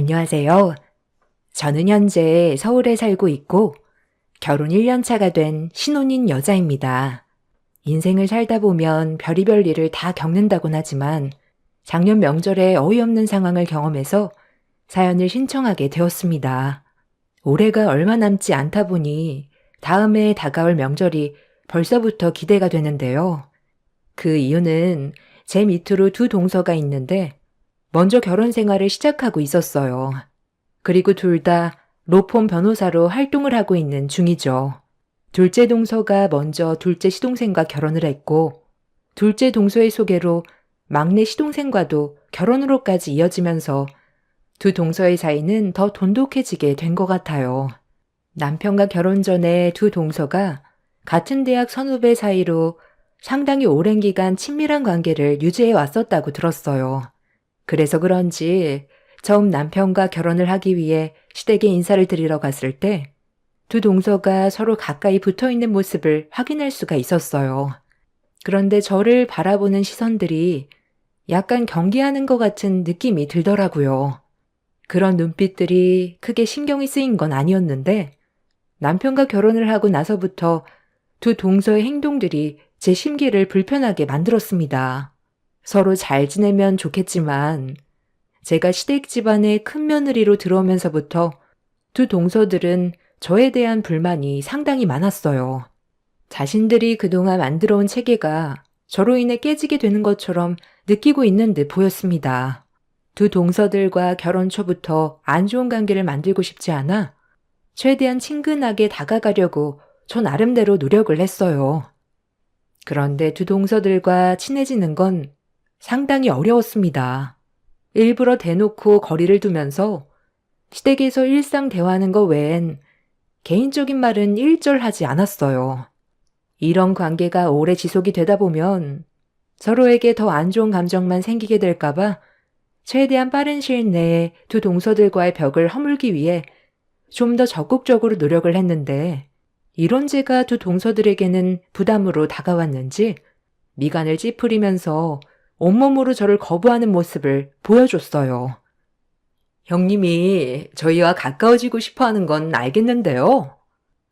안녕하세요. 저는 현재 서울에 살고 있고 결혼 1년 차가 된 신혼인 여자입니다. 인생을 살다 보면 별의별 일을 다 겪는다곤 하지만 작년 명절에 어이없는 상황을 경험해서 사연을 신청하게 되었습니다. 올해가 얼마 남지 않다 보니 다음에 다가올 명절이 벌써부터 기대가 되는데요. 그 이유는 제 밑으로 두 동서가 있는데 먼저 결혼 생활을 시작하고 있었어요. 그리고 둘 다 로펌 변호사로 활동을 하고 있는 중이죠. 둘째 동서가 먼저 둘째 시동생과 결혼을 했고, 둘째 동서의 소개로 막내 시동생과도 결혼으로까지 이어지면서 두 동서의 사이는 더 돈독해지게 된 것 같아요. 남편과 결혼 전에 두 동서가 같은 대학 선후배 사이로 상당히 오랜 기간 친밀한 관계를 유지해 왔었다고 들었어요. 그래서 그런지 처음 남편과 결혼을 하기 위해 시댁에 인사를 드리러 갔을 때 두 동서가 서로 가까이 붙어 있는 모습을 확인할 수가 있었어요. 그런데 저를 바라보는 시선들이 약간 경계하는 것 같은 느낌이 들더라고요. 그런 눈빛들이 크게 신경이 쓰인 건 아니었는데 남편과 결혼을 하고 나서부터 두 동서의 행동들이 제 심기를 불편하게 만들었습니다. 서로 잘 지내면 좋겠지만 제가 시댁 집안의 큰 며느리로 들어오면서부터 두 동서들은 저에 대한 불만이 상당히 많았어요. 자신들이 그동안 만들어온 체계가 저로 인해 깨지게 되는 것처럼 느끼고 있는 듯 보였습니다. 두 동서들과 결혼 초부터 안 좋은 관계를 만들고 싶지 않아 최대한 친근하게 다가가려고 저 나름대로 노력을 했어요. 그런데 두 동서들과 친해지는 건 상당히 어려웠습니다. 일부러 대놓고 거리를 두면서 시댁에서 일상 대화하는 거 외엔 개인적인 말은 일절하지 않았어요. 이런 관계가 오래 지속이 되다 보면 서로에게 더 안 좋은 감정만 생기게 될까봐 최대한 빠른 시일 내에 두 동서들과의 벽을 허물기 위해 좀 더 적극적으로 노력을 했는데 이런 제가 두 동서들에게는 부담으로 다가왔는지 미간을 찌푸리면서 온몸으로 저를 거부하는 모습을 보여줬어요. 형님이 저희와 가까워지고 싶어 하는 건 알겠는데요.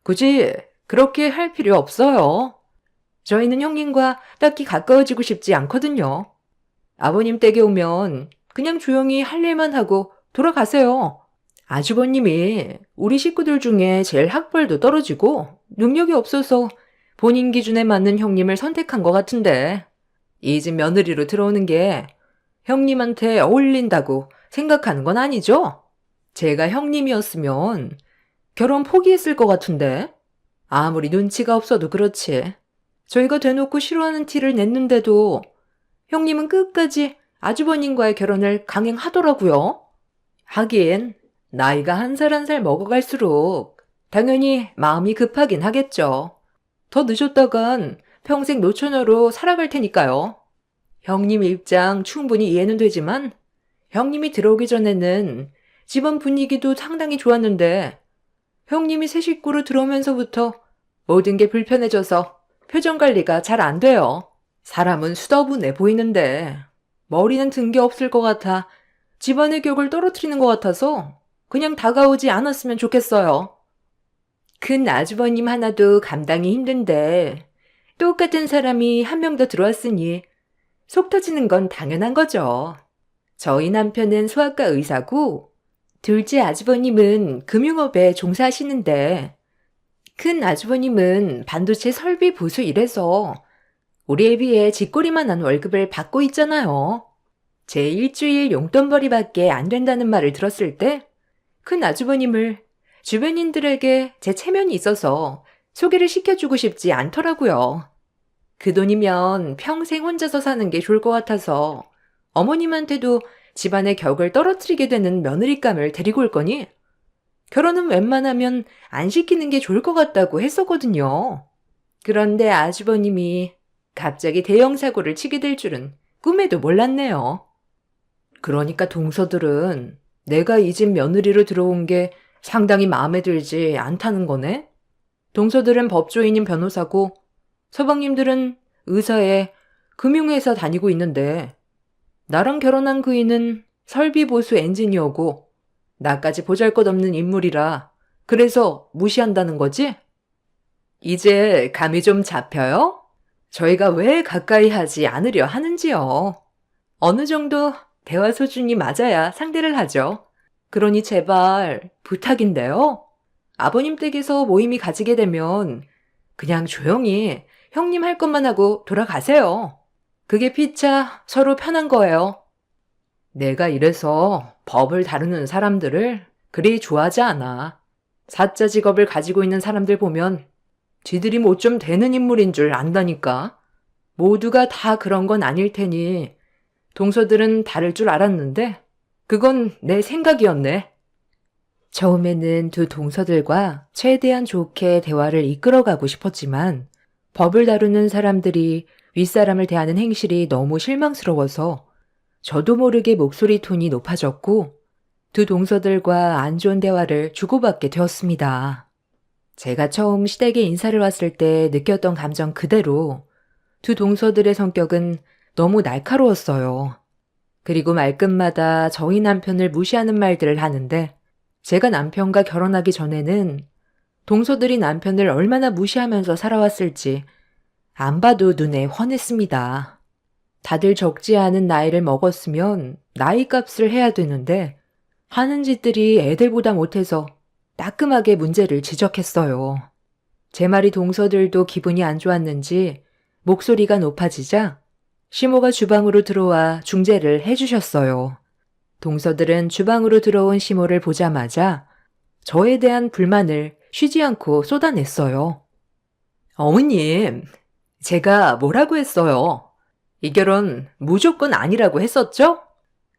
굳이 그렇게 할 필요 없어요. 저희는 형님과 딱히 가까워지고 싶지 않거든요. 아버님 댁에 오면 그냥 조용히 할 일만 하고 돌아가세요. 아주버님이 우리 식구들 중에 제일 학벌도 떨어지고 능력이 없어서 본인 기준에 맞는 형님을 선택한 것 같은데 이 집 며느리로 들어오는 게 형님한테 어울린다고 생각하는 건 아니죠? 제가 형님이었으면 결혼 포기했을 것 같은데 아무리 눈치가 없어도 그렇지. 저희가 대놓고 싫어하는 티를 냈는데도 형님은 끝까지 아주버님과의 결혼을 강행하더라고요. 하긴 나이가 한 살 한 살 먹어갈수록 당연히 마음이 급하긴 하겠죠. 더 늦었다간 평생 노처녀로 살아갈 테니까요. 형님 입장 충분히 이해는 되지만 형님이 들어오기 전에는 집안 분위기도 상당히 좋았는데 형님이 새 식구로 들어오면서부터 모든 게 불편해져서 표정 관리가 잘 안 돼요. 사람은 수더분해 보이는데 머리는 든 게 없을 것 같아 집안의 격을 떨어뜨리는 것 같아서 그냥 다가오지 않았으면 좋겠어요. 큰 아주버님 하나도 감당이 힘든데 똑같은 사람이 한 명 더 들어왔으니 속 터지는 건 당연한 거죠. 저희 남편은 소아과 의사고 둘째 아주버님은 금융업에 종사하시는데 큰 아주버님은 반도체 설비 보수 일해서 우리에 비해 쥐꼬리만한 월급을 받고 있잖아요. 제 일주일 용돈벌이밖에 안 된다는 말을 들었을 때 큰 아주버님을 주변인들에게 제 체면이 있어서 소개를 시켜주고 싶지 않더라고요. 그 돈이면 평생 혼자서 사는 게 좋을 것 같아서 어머님한테도 집안의 격을 떨어뜨리게 되는 며느리감을 데리고 올 거니 결혼은 웬만하면 안 시키는 게 좋을 것 같다고 했었거든요. 그런데 아주버님이 갑자기 대형 사고를 치게 될 줄은 꿈에도 몰랐네요. 그러니까 동서들은 내가 이 집 며느리로 들어온 게 상당히 마음에 들지 않다는 거네? 동서들은 법조인인 변호사고 서방님들은 의사에 금융회사 다니고 있는데 나랑 결혼한 그이는 설비보수 엔지니어고 나까지 보잘것없는 인물이라 그래서 무시한다는 거지? 이제 감이 좀 잡혀요? 저희가 왜 가까이 하지 않으려 하는지요? 어느 정도 대화 수준이 맞아야 상대를 하죠. 그러니 제발 부탁인데요. 아버님 댁에서 모임이 가지게 되면 그냥 조용히 형님 할 것만 하고 돌아가세요. 그게 피차 서로 편한 거예요. 내가 이래서 법을 다루는 사람들을 그리 좋아하지 않아. 사자 직업을 가지고 있는 사람들 보면 지들이 뭐 좀 되는 인물인 줄 안다니까. 모두가 다 그런 건 아닐 테니 동서들은 다를 줄 알았는데 그건 내 생각이었네. 처음에는 두 동서들과 최대한 좋게 대화를 이끌어가고 싶었지만 법을 다루는 사람들이 윗사람을 대하는 행실이 너무 실망스러워서 저도 모르게 목소리 톤이 높아졌고 두 동서들과 안 좋은 대화를 주고받게 되었습니다. 제가 처음 시댁에 인사를 왔을 때 느꼈던 감정 그대로 두 동서들의 성격은 너무 날카로웠어요. 그리고 말끝마다 저희 남편을 무시하는 말들을 하는데 제가 남편과 결혼하기 전에는 동서들이 남편을 얼마나 무시하면서 살아왔을지 안 봐도 눈에 훤했습니다. 다들 적지 않은 나이를 먹었으면 나이값을 해야 되는데 하는 짓들이 애들보다 못해서 따끔하게 문제를 지적했어요. 제 말이 동서들도 기분이 안 좋았는지 목소리가 높아지자 시모가 주방으로 들어와 중재를 해주셨어요. 동서들은 주방으로 들어온 시모를 보자마자 저에 대한 불만을 쉬지 않고 쏟아냈어요. 어머님, 제가 뭐라고 했어요? 이 결혼 무조건 아니라고 했었죠?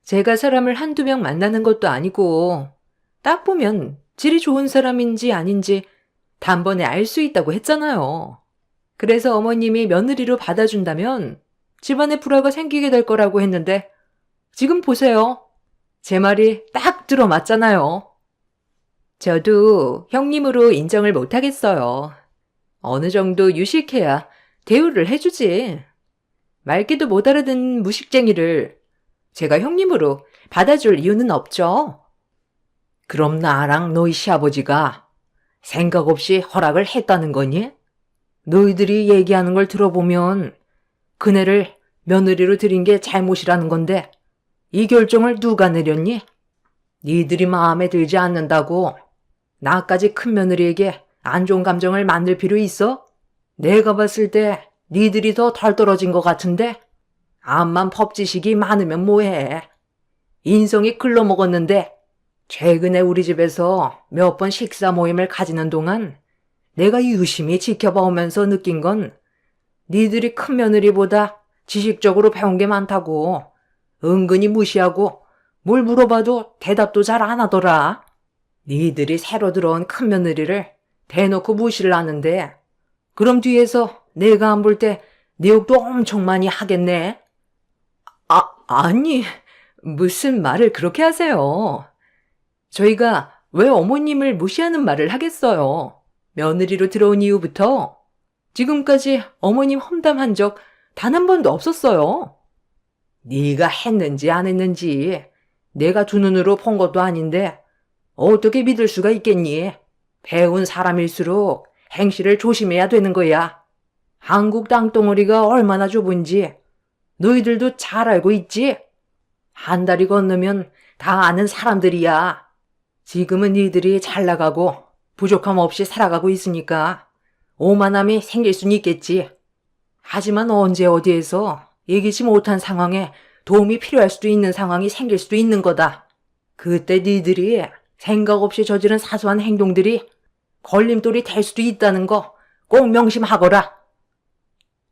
제가 사람을 한두 명 만나는 것도 아니고 딱 보면 질이 좋은 사람인지 아닌지 단번에 알 수 있다고 했잖아요. 그래서 어머님이 며느리로 받아준다면 집안에 불화가 생기게 될 거라고 했는데 지금 보세요. 제 말이 딱 들어맞잖아요. 저도 형님으로 인정을 못하겠어요. 어느 정도 유식해야 대우를 해주지. 말귀도 못 알아듣는 무식쟁이를 제가 형님으로 받아줄 이유는 없죠. 그럼 나랑 너희 시아버지가 생각 없이 허락을 했다는 거니? 너희들이 얘기하는 걸 들어보면 그네를 며느리로 들인 게 잘못이라는 건데 이 결정을 누가 내렸니? 니들이 마음에 들지 않는다고 나까지 큰 며느리에게 안 좋은 감정을 만들 필요 있어? 내가 봤을 때 니들이 더 덜 떨어진 것 같은데 암만 법지식이 많으면 뭐해. 인성이 글러먹었는데 최근에 우리 집에서 몇 번 식사 모임을 가지는 동안 내가 유심히 지켜봐오면서 느낀 건 니들이 큰 며느리보다 지식적으로 배운 게 많다고. 은근히 무시하고 뭘 물어봐도 대답도 잘 안 하더라. 니들이 새로 들어온 큰 며느리를 대놓고 무시를 하는데 그럼 뒤에서 내가 안 볼 때 내 욕도 엄청 많이 하겠네. 아니, 무슨 말을 그렇게 하세요. 저희가 왜 어머님을 무시하는 말을 하겠어요. 며느리로 들어온 이후부터 지금까지 어머님 험담한 적 단 한 번도 없었어요. 네가 했는지 안 했는지 내가 두 눈으로 본 것도 아닌데 어떻게 믿을 수가 있겠니? 배운 사람일수록 행실을 조심해야 되는 거야. 한국 땅덩어리가 얼마나 좁은지 너희들도 잘 알고 있지? 한 달이 건너면 다 아는 사람들이야. 지금은 니들이 잘 나가고 부족함 없이 살아가고 있으니까 오만함이 생길 수는 있겠지. 하지만 언제 어디에서 예기치 못한 상황에 도움이 필요할 수도 있는 상황이 생길 수도 있는 거다. 그때 니들이 생각 없이 저지른 사소한 행동들이 걸림돌이 될 수도 있다는 거 꼭 명심하거라.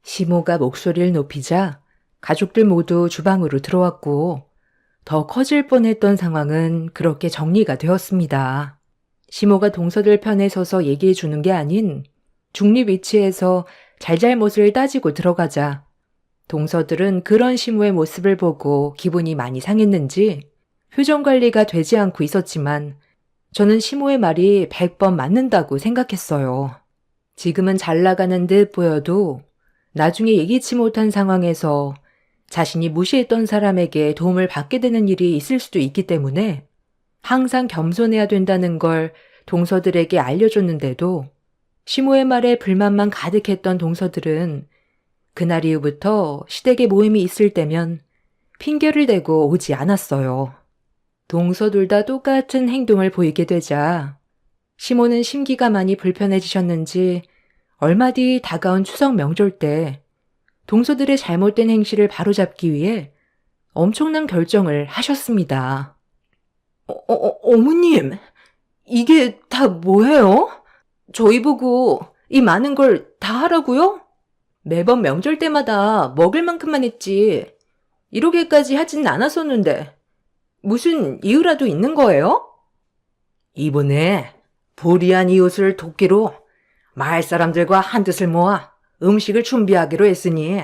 시모가 목소리를 높이자 가족들 모두 주방으로 들어왔고 더 커질 뻔했던 상황은 그렇게 정리가 되었습니다. 시모가 동서들 편에 서서 얘기해 주는 게 아닌 중립 위치에서 잘잘못을 따지고 들어가자 동서들은 그런 시모의 모습을 보고 기분이 많이 상했는지 표정 관리가 되지 않고 있었지만 저는 시모의 말이 100번 맞는다고 생각했어요. 지금은 잘 나가는 듯 보여도 나중에 예기치 못한 상황에서 자신이 무시했던 사람에게 도움을 받게 되는 일이 있을 수도 있기 때문에 항상 겸손해야 된다는 걸 동서들에게 알려줬는데도 시모의 말에 불만만 가득했던 동서들은 그날 이후부터 시댁에 모임이 있을 때면 핑계를 대고 오지 않았어요. 동서둘 다 똑같은 행동을 보이게 되자 시모는 심기가 많이 불편해지셨는지 얼마 뒤 다가온 추석 명절 때 동서들의 잘못된 행실을 바로잡기 위해 엄청난 결정을 하셨습니다. 어머님, 이게 다 뭐예요? 저희 보고 이 많은 걸 다 하라고요? 매번 명절 때마다 먹을 만큼만 했지. 이러게까지 하진 않았었는데 무슨 이유라도 있는 거예요? 이번에 불의한 이웃을 돕기로 마을 사람들과 한뜻을 모아 음식을 준비하기로 했으니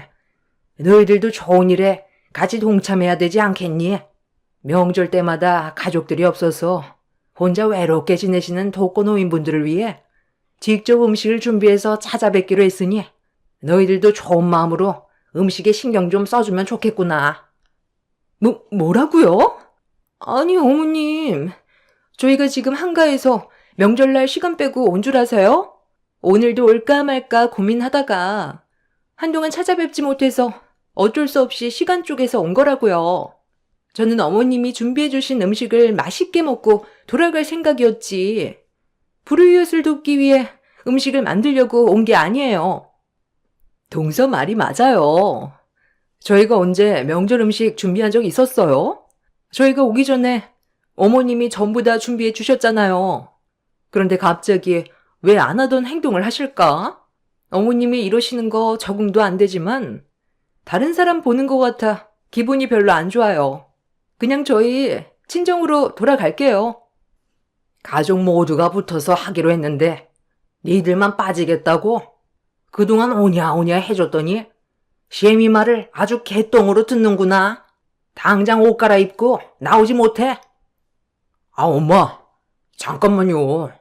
너희들도 좋은 일에 같이 동참해야 되지 않겠니? 명절 때마다 가족들이 없어서 혼자 외롭게 지내시는 독거노인분들을 위해 직접 음식을 준비해서 찾아뵙기로 했으니 너희들도 좋은 마음으로 음식에 신경 좀 써주면 좋겠구나. 뭐라고요? 아니 어머님, 저희가 지금 한가해서 명절날 시간 빼고 온 줄 아세요? 오늘도 올까 말까 고민하다가 한동안 찾아뵙지 못해서 어쩔 수 없이 시간 쪼개서 온 거라고요. 저는 어머님이 준비해 주신 음식을 맛있게 먹고 돌아갈 생각이었지. 불우이웃을 돕기 위해 음식을 만들려고 온 게 아니에요. 동서 말이 맞아요. 저희가 언제 명절 음식 준비한 적 있었어요? 저희가 오기 전에 어머님이 전부 다 준비해 주셨잖아요. 그런데 갑자기 왜 안 하던 행동을 하실까? 어머님이 이러시는 거 적응도 안 되지만 다른 사람 보는 것 같아 기분이 별로 안 좋아요. 그냥 저희 친정으로 돌아갈게요. 가족 모두가 붙어서 하기로 했는데 니들만 빠지겠다고? 그동안 오냐오냐 해줬더니 시애미 말을 아주 개똥으로 듣는구나. 당장 옷 갈아입고 나오지 못해. 엄마, 잠깐만요.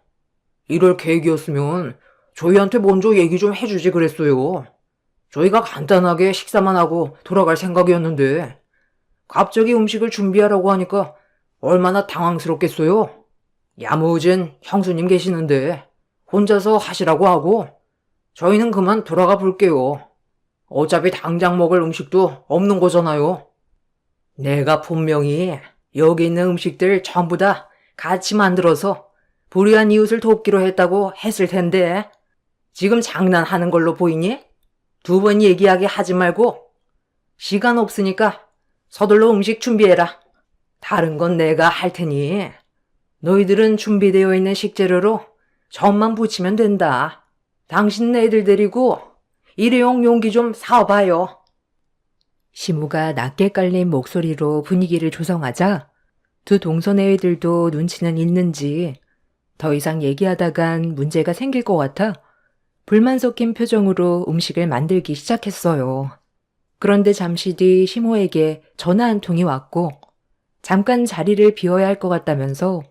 이럴 계획이었으면 저희한테 먼저 얘기 좀 해주지 그랬어요. 저희가 간단하게 식사만 하고 돌아갈 생각이었는데 갑자기 음식을 준비하라고 하니까 얼마나 당황스럽겠어요. 야무진 형수님 계시는데 혼자서 하시라고 하고 저희는 그만 돌아가 볼게요. 어차피 당장 먹을 음식도 없는 거잖아요. 내가 분명히 여기 있는 음식들 전부 다 같이 만들어서 불의한 이웃을 돕기로 했다고 했을 텐데 지금 장난하는 걸로 보이니? 2번 얘기하게 하지 말고 시간 없으니까 서둘러 음식 준비해라. 다른 건 내가 할 테니 너희들은 준비되어 있는 식재료로 전만 부치면 된다. 당신 애들 데리고 일회용 용기 좀 사와봐요. 시무가 낮게 깔린 목소리로 분위기를 조성하자 두 동선의 애들도 눈치는 있는지 더 이상 얘기하다간 문제가 생길 것 같아 불만 섞인 표정으로 음식을 만들기 시작했어요. 그런데 잠시 뒤 시모에게 전화 한 통이 왔고 잠깐 자리를 비워야 할 것 같다면서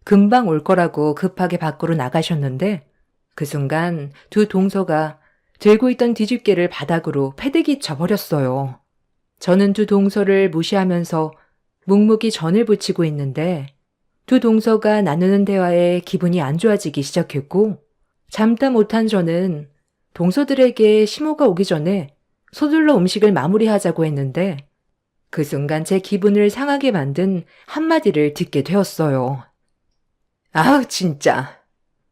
금방 올 거라고 급하게 밖으로 나가셨는데 그 순간 두 동서가 들고 있던 뒤집개를 바닥으로 패대기 쳐버렸어요. 저는 두 동서를 무시하면서 묵묵히 전을 부치고 있는데 두 동서가 나누는 대화에 기분이 안 좋아지기 시작했고 참다 못한 저는 동서들에게 시모가 오기 전에 서둘러 음식을 마무리하자고 했는데 그 순간 제 기분을 상하게 만든 한마디를 듣게 되었어요. 진짜.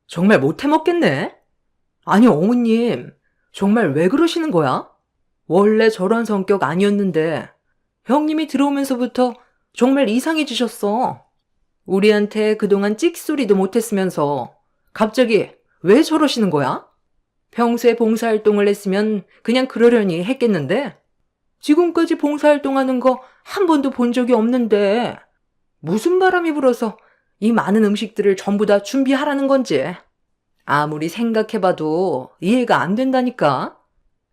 정말 못 해먹겠네. 아니 어머님, 정말 왜 그러시는 거야? 원래 저런 성격 아니었는데 형님이 들어오면서부터 정말 이상해지셨어. 우리한테 그동안 찍소리도 못했으면서 갑자기 왜 저러시는 거야? 평소에 봉사활동을 했으면 그냥 그러려니 했겠는데 지금까지 봉사활동하는 거 한 번도 본 적이 없는데 무슨 바람이 불어서 이 많은 음식들을 전부 다 준비하라는 건지 아무리 생각해봐도 이해가 안 된다니까.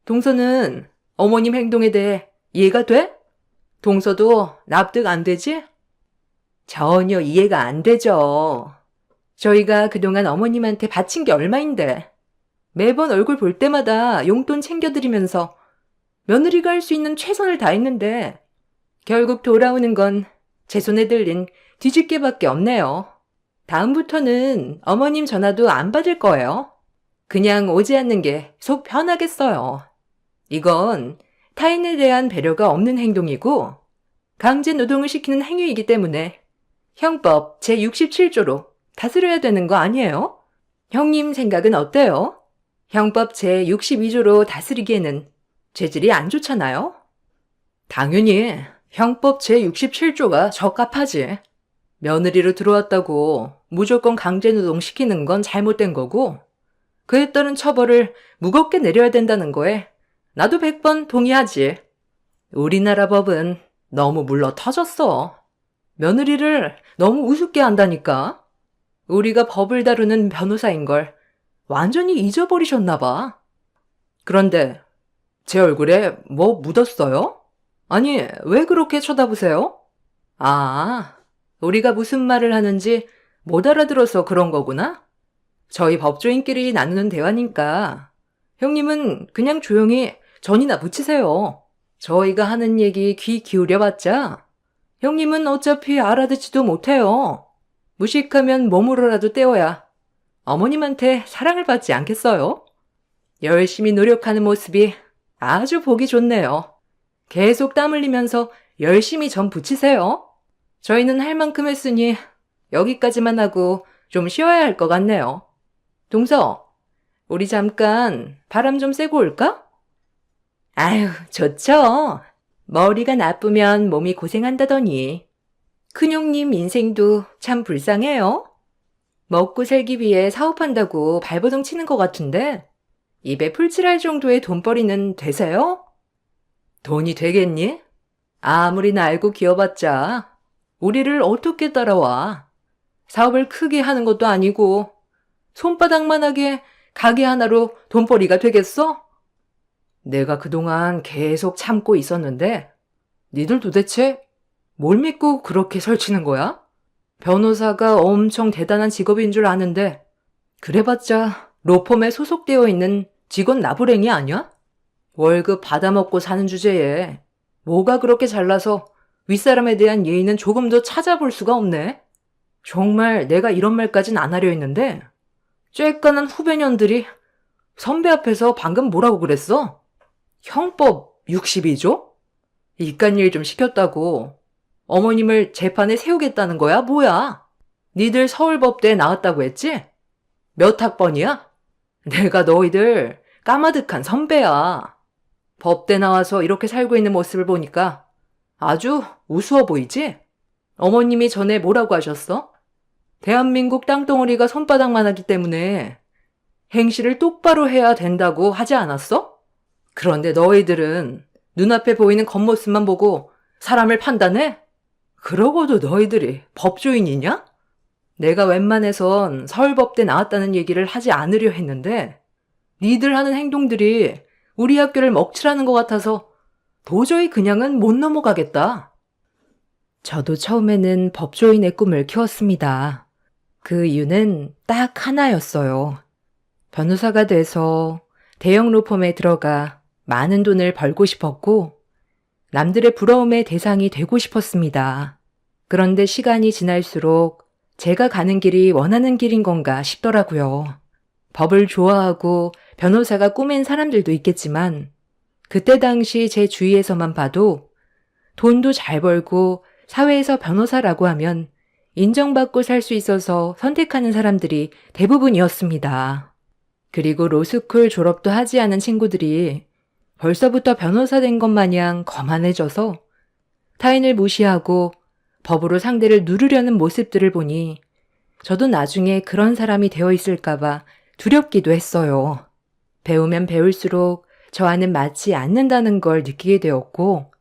동서는 어머님 행동에 대해 이해가 돼? 동서도 납득 안 되지? 전혀 이해가 안 되죠. 저희가 그동안 어머님한테 바친 게 얼마인데 매번 얼굴 볼 때마다 용돈 챙겨드리면서 며느리가 할 수 있는 최선을 다했는데 결국 돌아오는 건 제 손에 들린 뒤집개밖에 없네요. 다음부터는 어머님 전화도 안 받을 거예요. 그냥 오지 않는 게 속 편하겠어요. 이건 타인에 대한 배려가 없는 행동이고 강제 노동을 시키는 행위이기 때문에 형법 제67조로 다스려야 되는 거 아니에요? 형님 생각은 어때요? 형법 제62조로 다스리기에는 죄질이 안 좋잖아요? 당연히 형법 제67조가 적합하지. 며느리로 들어왔다고 무조건 강제노동 시키는 건 잘못된 거고 그에 따른 처벌을 무겁게 내려야 된다는 거에 나도 100번 동의하지. 우리나라 법은 너무 물러 터졌어. 며느리를 너무 우습게 한다니까. 우리가 법을 다루는 변호사인 걸 완전히 잊어버리셨나 봐. 그런데 제 얼굴에 뭐 묻었어요? 아니, 왜 그렇게 쳐다보세요? 아, 우리가 무슨 말을 하는지 못 알아들어서 그런 거구나? 저희 법조인끼리 나누는 대화니까 형님은 그냥 조용히 전이나 붙이세요. 저희가 하는 얘기 귀 기울여봤자 형님은 어차피 알아듣지도 못해요. 무식하면 몸으로라도 때워야 어머님한테 사랑을 받지 않겠어요? 열심히 노력하는 모습이 아주 보기 좋네요. 계속 땀 흘리면서 열심히 전 붙이세요. 저희는 할 만큼 했으니 여기까지만 하고 좀 쉬어야 할 것 같네요. 동서, 우리 잠깐 바람 좀 쐬고 올까? 아유, 좋죠. 머리가 나쁘면 몸이 고생한다더니. 큰형님 인생도 참 불쌍해요. 먹고 살기 위해 사업한다고 발버둥 치는 것 같은데 입에 풀칠할 정도의 돈벌이는 되세요? 돈이 되겠니? 아무리 알고 기어봤자 우리를 어떻게 따라와. 사업을 크게 하는 것도 아니고 손바닥만하게 가게 하나로 돈벌이가 되겠어? 내가 그동안 계속 참고 있었는데 니들 도대체 뭘 믿고 그렇게 설치는 거야? 변호사가 엄청 대단한 직업인 줄 아는데 그래봤자 로펌에 소속되어 있는 직원 나부랭이 아니야? 월급 받아먹고 사는 주제에 뭐가 그렇게 잘나서 윗사람에 대한 예의는 조금도 찾아볼 수가 없네. 정말 내가 이런 말까진 안 하려 했는데 쬐깐한 후배년들이 선배 앞에서 방금 뭐라고 그랬어? 형법 62조? 이깟 일 좀 시켰다고 어머님을 재판에 세우겠다는 거야? 뭐야? 니들 서울법대에 나왔다고 했지? 몇 학번이야? 내가 너희들 까마득한 선배야. 법대 나와서 이렇게 살고 있는 모습을 보니까 아주 우스워 보이지? 어머님이 전에 뭐라고 하셨어? 대한민국 땅덩어리가 손바닥만 하기 때문에 행실을 똑바로 해야 된다고 하지 않았어? 그런데 너희들은 눈앞에 보이는 겉모습만 보고 사람을 판단해? 그러고도 너희들이 법조인이냐? 내가 웬만해선 서울법대 나왔다는 얘기를 하지 않으려 했는데 니들 하는 행동들이 우리 학교를 먹칠하는 것 같아서 도저히 그냥은 못 넘어가겠다. 저도 처음에는 법조인의 꿈을 키웠습니다. 그 이유는 딱 하나였어요. 변호사가 돼서 대형 로펌에 들어가 많은 돈을 벌고 싶었고 남들의 부러움의 대상이 되고 싶었습니다. 그런데 시간이 지날수록 제가 가는 길이 원하는 길인 건가 싶더라고요. 법을 좋아하고 변호사가 꿈인 사람들도 있겠지만 그때 당시 제 주위에서만 봐도 돈도 잘 벌고 사회에서 변호사라고 하면 인정받고 살 수 있어서 선택하는 사람들이 대부분이었습니다. 그리고 로스쿨 졸업도 하지 않은 친구들이 벌써부터 변호사 된 것 마냥 거만해져서 타인을 무시하고 법으로 상대를 누르려는 모습들을 보니 저도 나중에 그런 사람이 되어 있을까봐 두렵기도 했어요. 배우면 배울수록 저와는 맞지 않는다는 걸 느끼게 되었고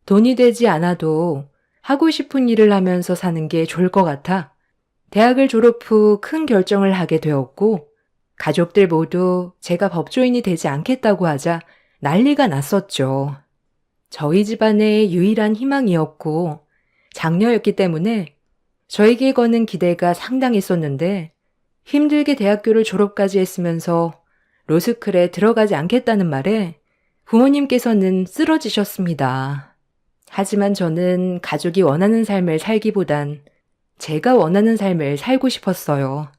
돈이 되지 않아도 하고 싶은 일을 하면서 사는 게 좋을 것 같아 대학을 졸업 후 큰 결정을 하게 되었고 가족들 모두 제가 법조인이 되지 않겠다고 하자 난리가 났었죠. 저희 집안의 유일한 희망이었고 장녀였기 때문에 저에게 거는 기대가 상당했었는데 힘들게 대학교를 졸업까지 했으면서 로스쿨에 들어가지 않겠다는 말에 부모님께서는 쓰러지셨습니다. 하지만 저는 가족이 원하는 삶을 살기보단 제가 원하는 삶을 살고 싶었어요.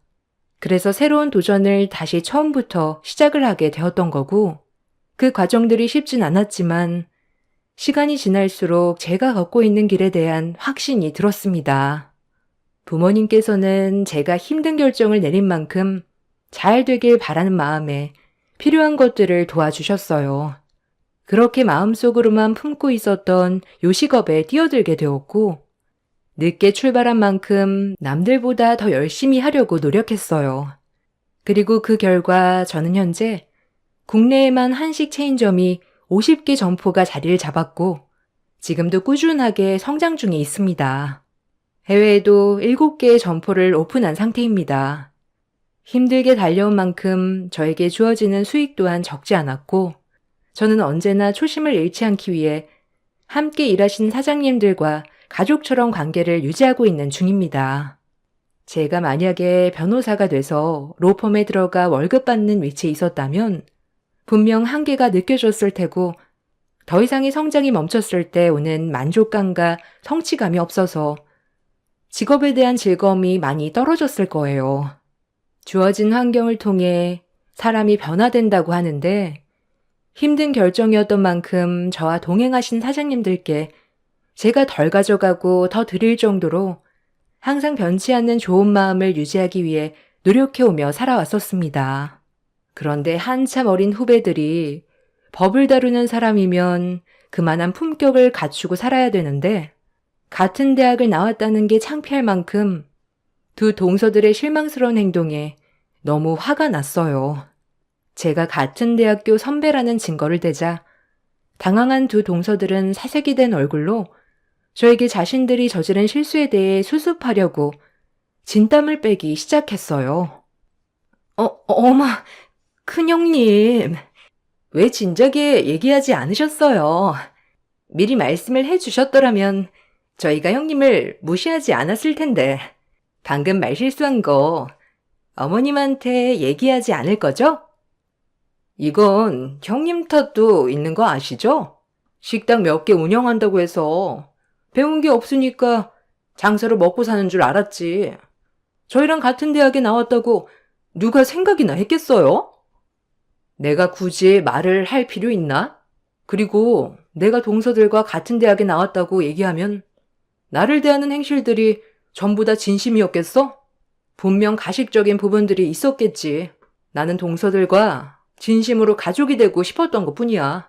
그래서 새로운 도전을 다시 처음부터 시작을 하게 되었던 거고, 그 과정들이 쉽진 않았지만 시간이 지날수록 제가 걷고 있는 길에 대한 확신이 들었습니다. 부모님께서는 제가 힘든 결정을 내린 만큼 잘 되길 바라는 마음에 필요한 것들을 도와주셨어요. 그렇게 마음속으로만 품고 있었던 요식업에 뛰어들게 되었고, 늦게 출발한 만큼 남들보다 더 열심히 하려고 노력했어요. 그리고 그 결과 저는 현재 국내에만 한식 체인점이 50개 점포가 자리를 잡았고, 지금도 꾸준하게 성장 중에 있습니다. 해외에도 7개의 점포를 오픈한 상태입니다. 힘들게 달려온 만큼 저에게 주어지는 수익 또한 적지 않았고, 저는 언제나 초심을 잃지 않기 위해 함께 일하신 사장님들과 가족처럼 관계를 유지하고 있는 중입니다. 제가 만약에 변호사가 돼서 로펌에 들어가 월급 받는 위치에 있었다면 분명 한계가 느껴졌을 테고, 더 이상의 성장이 멈췄을 때 오는 만족감과 성취감이 없어서 직업에 대한 즐거움이 많이 떨어졌을 거예요. 주어진 환경을 통해 사람이 변화된다고 하는데, 힘든 결정이었던 만큼 저와 동행하신 사장님들께 제가 덜 가져가고 더 드릴 정도로 항상 변치 않는 좋은 마음을 유지하기 위해 노력해오며 살아왔었습니다. 그런데 한참 어린 후배들이 법을 다루는 사람이면 그만한 품격을 갖추고 살아야 되는데, 같은 대학을 나왔다는 게 창피할 만큼 두 동서들의 실망스러운 행동에 너무 화가 났어요. 제가 같은 대학교 선배라는 증거를 대자 당황한 두 동서들은 사색이 된 얼굴로 저에게 자신들이 저지른 실수에 대해 수습하려고 진땀을 빼기 시작했어요. 어머, 큰형님, 왜 진작에 얘기하지 않으셨어요? 미리 말씀을 해주셨더라면 저희가 형님을 무시하지 않았을 텐데, 방금 말실수한 거 어머님한테 얘기하지 않을 거죠? 이건 형님 탓도 있는 거 아시죠? 식당 몇 개 운영한다고 해서 배운 게 없으니까 장사로 먹고 사는 줄 알았지. 저희랑 같은 대학에 나왔다고 누가 생각이나 했겠어요? 내가 굳이 말을 할 필요 있나? 그리고 내가 동서들과 같은 대학에 나왔다고 얘기하면 나를 대하는 행실들이 전부 다 진심이었겠어? 분명 가식적인 부분들이 있었겠지. 나는 동서들과 진심으로 가족이 되고 싶었던 것뿐이야.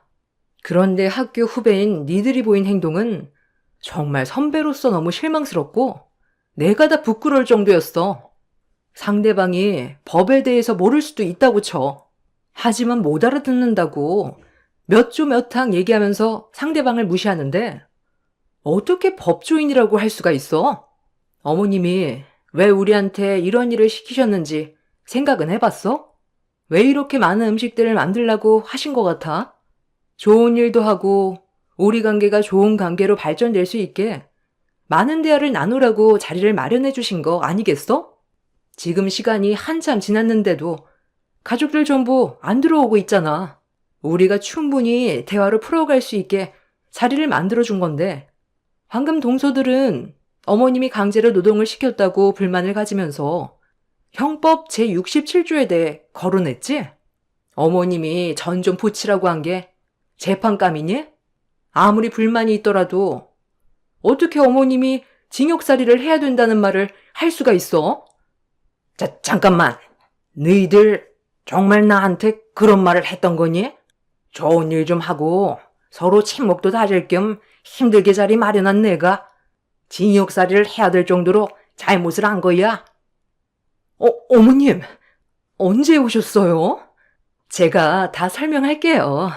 그런데 학교 후배인 니들이 보인 행동은 정말 선배로서 너무 실망스럽고 내가 다 부끄러울 정도였어. 상대방이 법에 대해서 모를 수도 있다고 쳐. 하지만 못 알아듣는다고 몇 조 몇 항 얘기하면서 상대방을 무시하는데 어떻게 법조인이라고 할 수가 있어? 어머님이 왜 우리한테 이런 일을 시키셨는지 생각은 해봤어? 왜 이렇게 많은 음식들을 만들라고 하신 것 같아? 좋은 일도 하고 우리 관계가 좋은 관계로 발전될 수 있게 많은 대화를 나누라고 자리를 마련해 주신 거 아니겠어? 지금 시간이 한참 지났는데도 가족들 전부 안 들어오고 있잖아. 우리가 충분히 대화로 풀어갈 수 있게 자리를 만들어준 건데, 방금 동서들은 어머님이 강제로 노동을 시켰다고 불만을 가지면서 형법 제67조에 대해 거론했지? 어머님이 전 좀 붙이라고 한 게 재판감이니? 아무리 불만이 있더라도 어떻게 어머님이 징역살이를 해야 된다는 말을 할 수가 있어? 자, 잠깐만. 너희들 정말 나한테 그런 말을 했던 거니? 좋은 일 좀 하고 서로 친목도 다질 겸 힘들게 자리 마련한 내가 징역살이를 해야 될 정도로 잘못을 한 거야? 어머님, 언제 오셨어요? 제가 다 설명할게요.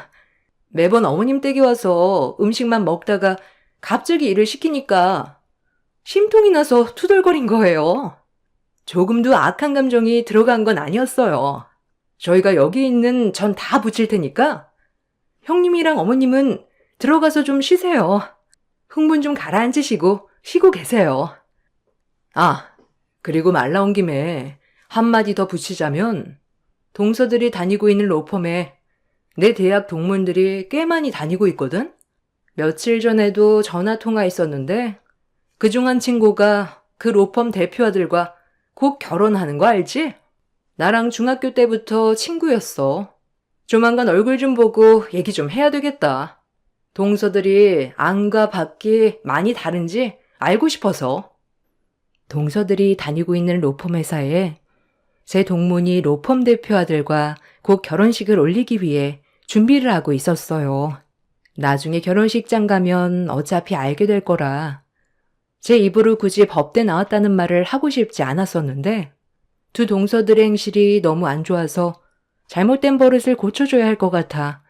매번 어머님 댁에 와서 음식만 먹다가 갑자기 일을 시키니까 심통이 나서 투덜거린 거예요. 조금도 악한 감정이 들어간 건 아니었어요. 저희가 여기 있는 전 다 붙일 테니까 형님이랑 어머님은 들어가서 좀 쉬세요. 흥분 좀 가라앉히시고 쉬고 계세요. 아, 그리고 말 나온 김에 한마디 더 붙이자면 동서들이 다니고 있는 로펌에 내 대학 동문들이 꽤 많이 다니고 있거든? 며칠 전에도 전화 통화 있었는데 그중 한 친구가 그 로펌 대표 아들과 곧 결혼하는 거 알지? 나랑 중학교 때부터 친구였어. 조만간 얼굴 좀 보고 얘기 좀 해야 되겠다. 동서들이 안과 밖이 많이 다른지 알고 싶어서. 동서들이 다니고 있는 로펌 회사에 제 동문이 로펌 대표 아들과 곧 결혼식을 올리기 위해 준비를 하고 있었어요. 나중에 결혼식장 가면 어차피 알게 될 거라 제 입으로 굳이 법대 나왔다는 말을 하고 싶지 않았었는데 두 동서들의 행실이 너무 안 좋아서 잘못된 버릇을 고쳐줘야 할 것 같아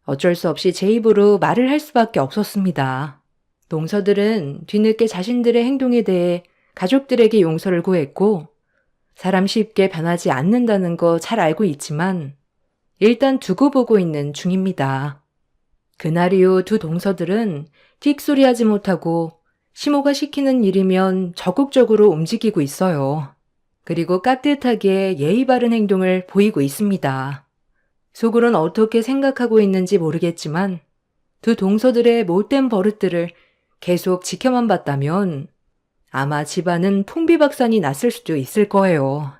어쩔 수 없이 제 입으로 말을 할 수밖에 없었습니다. 동서들은 뒤늦게 자신들의 행동에 대해 가족들에게 용서를 구했고 사람 쉽게 변하지 않는다는 거 잘 알고 있지만 일단 두고 보고 있는 중입니다. 그날 이후 두 동서들은 틱소리하지 못하고 시모가 시키는 일이면 적극적으로 움직이고 있어요. 그리고 깍듯하게 예의 바른 행동을 보이고 있습니다. 속으론 어떻게 생각하고 있는지 모르겠지만 두 동서들의 못된 버릇들을 계속 지켜만 봤다면 아마 집안은 풍비박산이 났을 수도 있을 거예요.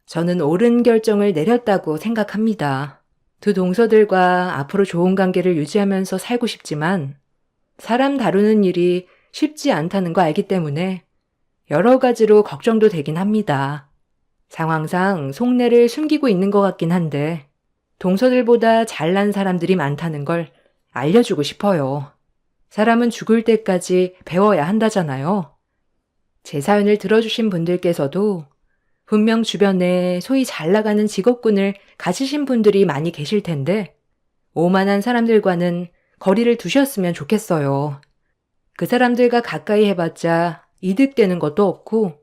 저는 옳은 결정을 내렸다고 생각합니다. 두 동서들과 앞으로 좋은 관계를 유지하면서 살고 싶지만 사람 다루는 일이 쉽지 않다는 거 알기 때문에 여러 가지로 걱정도 되긴 합니다. 상황상 속내를 숨기고 있는 것 같긴 한데 동서들보다 잘난 사람들이 많다는 걸 알려주고 싶어요. 사람은 죽을 때까지 배워야 한다잖아요. 제 사연을 들어주신 분들께서도 분명 주변에 소위 잘 나가는 직업군을 가지신 분들이 많이 계실 텐데 오만한 사람들과는 거리를 두셨으면 좋겠어요. 그 사람들과 가까이 해봤자 이득되는 것도 없고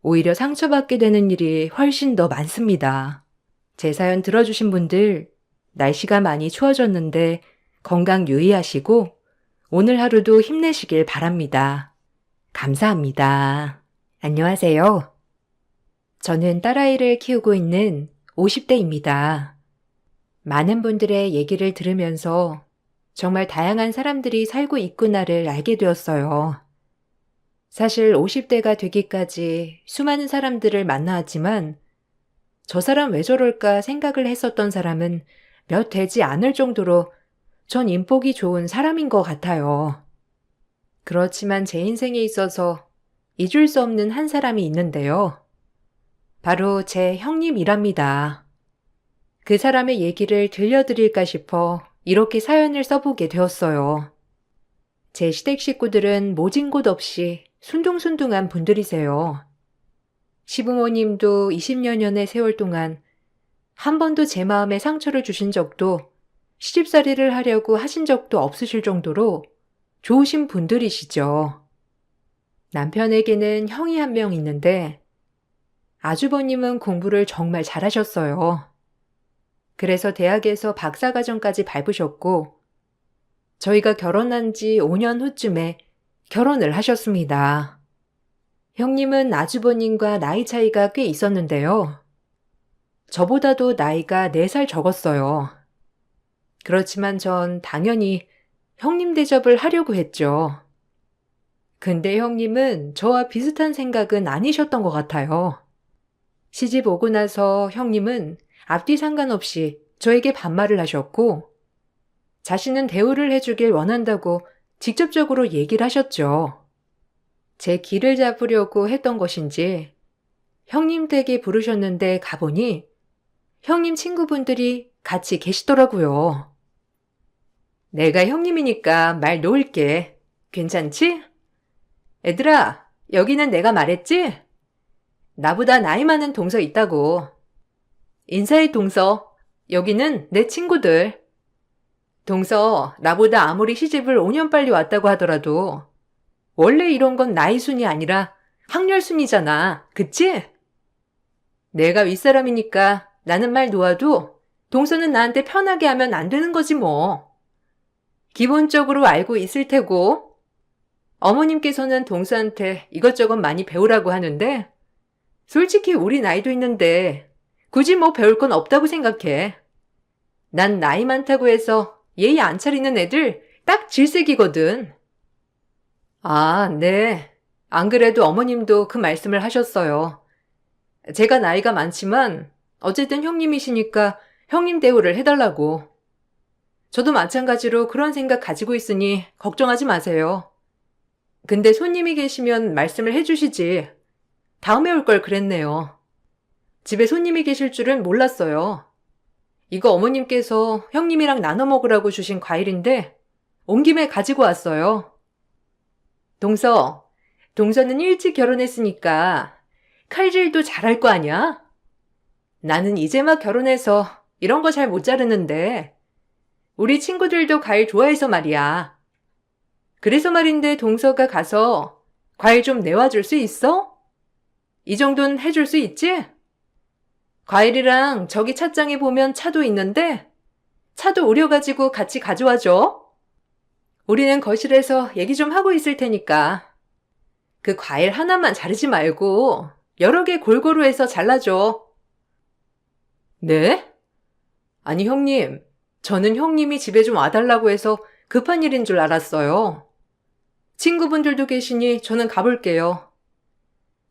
오히려 상처받게 되는 일이 훨씬 더 많습니다. 제 사연 들어주신 분들 날씨가 많이 추워졌는데 건강 유의하시고 오늘 하루도 힘내시길 바랍니다. 감사합니다. 안녕하세요. 저는 딸아이를 키우고 있는 50대입니다. 많은 분들의 얘기를 들으면서 정말 다양한 사람들이 살고 있구나를 알게 되었어요. 사실 50대가 되기까지 수많은 사람들을 만나왔지만 저 사람 왜 저럴까 생각을 했었던 사람은 몇 되지 않을 정도로 전 인복이 좋은 사람인 것 같아요. 그렇지만 제 인생에 있어서 잊을 수 없는 한 사람이 있는데요. 바로 제 형님이랍니다. 그 사람의 얘기를 들려드릴까 싶어 이렇게 사연을 써보게 되었어요. 제 시댁 식구들은 모진 곳 없이 순둥순둥한 분들이세요. 시부모님도 20여 년의 세월 동안 한 번도 제 마음에 상처를 주신 적도 시집살이를 하려고 하신 적도 없으실 정도로 좋으신 분들이시죠. 남편에게는 형이 한 명 있는데 아주버님은 공부를 정말 잘하셨어요. 그래서 대학에서 박사과정까지 밟으셨고 저희가 결혼한 지 5년 후쯤에 결혼을 하셨습니다. 형님은 아주버님과 나이 차이가 꽤 있었는데요. 저보다도 나이가 4살 적었어요. 그렇지만 전 당연히 형님 대접을 하려고 했죠. 근데 형님은 저와 비슷한 생각은 아니셨던 것 같아요. 시집 오고 나서 형님은 앞뒤 상관없이 저에게 반말을 하셨고 자신은 대우를 해주길 원한다고 직접적으로 얘기를 하셨죠. 제 길을 잡으려고 했던 것인지 형님 댁에 부르셨는데 가보니 형님 친구분들이 같이 계시더라고요. 내가 형님이니까 말 놓을게. 괜찮지? 애들아, 여기는 내가 말했지? 나보다 나이 많은 동서 있다고. 인사해 동서. 여기는 내 친구들. 동서, 나보다 아무리 시집을 5년 빨리 왔다고 하더라도 원래 이런 건 나이 순이 아니라 학렬 순이잖아. 그치? 내가 윗사람이니까 나는 말 놓아도 동서는 나한테 편하게 하면 안 되는 거지 뭐. 기본적으로 알고 있을 테고 어머님께서는 동서한테 이것저것 많이 배우라고 하는데 솔직히 우리 나이도 있는데 굳이 뭐 배울 건 없다고 생각해. 난 나이 많다고 해서 예의 안 차리는 애들 딱 질색이거든. 아, 네. 안 그래도 어머님도 그 말씀을 하셨어요. 제가 나이가 많지만 어쨌든 형님이시니까 형님 대우를 해달라고. 저도 마찬가지로 그런 생각 가지고 있으니 걱정하지 마세요. 근데 손님이 계시면 말씀을 해주시지. 다음에 올 걸 그랬네요. 집에 손님이 계실 줄은 몰랐어요. 이거 어머님께서 형님이랑 나눠 먹으라고 주신 과일인데 온 김에 가지고 왔어요. 동서는 일찍 결혼했으니까 칼질도 잘할 거 아니야? 나는 이제 막 결혼해서 이런 거 잘 못 자르는데 우리 친구들도 과일 좋아해서 말이야. 그래서 말인데 동서가 가서 과일 좀 내와 줄 수 있어? 이 정도는 해줄 수 있지? 과일이랑 저기 찻장에 보면 차도 있는데 차도 우려가지고 같이 가져와 줘. 우리는 거실에서 얘기 좀 하고 있을 테니까. 그 과일 하나만 자르지 말고 여러 개 골고루 해서 잘라줘. 네? 아니 형님, 저는 형님이 집에 좀 와달라고 해서 급한 일인 줄 알았어요. 친구분들도 계시니 저는 가볼게요.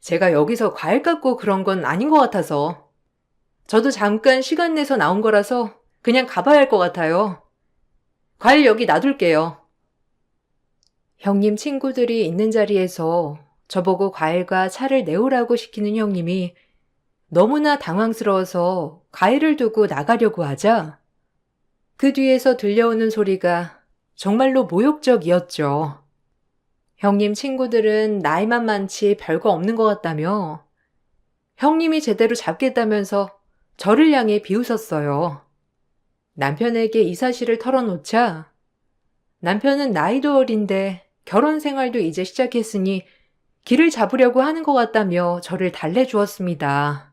제가 여기서 과일 깎고 그런 건 아닌 것 같아서. 저도 잠깐 시간 내서 나온 거라서 그냥 가봐야 할 것 같아요. 과일 여기 놔둘게요. 형님 친구들이 있는 자리에서 저보고 과일과 차를 내오라고 시키는 형님이 너무나 당황스러워서 과일을 두고 나가려고 하자 그 뒤에서 들려오는 소리가 정말로 모욕적이었죠. 형님 친구들은 나이만 많지 별거 없는 것 같다며 형님이 제대로 잡겠다면서 저를 향해 비웃었어요. 남편에게 이 사실을 털어놓자 남편은 나이도 어린데 결혼 생활도 이제 시작했으니 길을 잡으려고 하는 것 같다며 저를 달래주었습니다.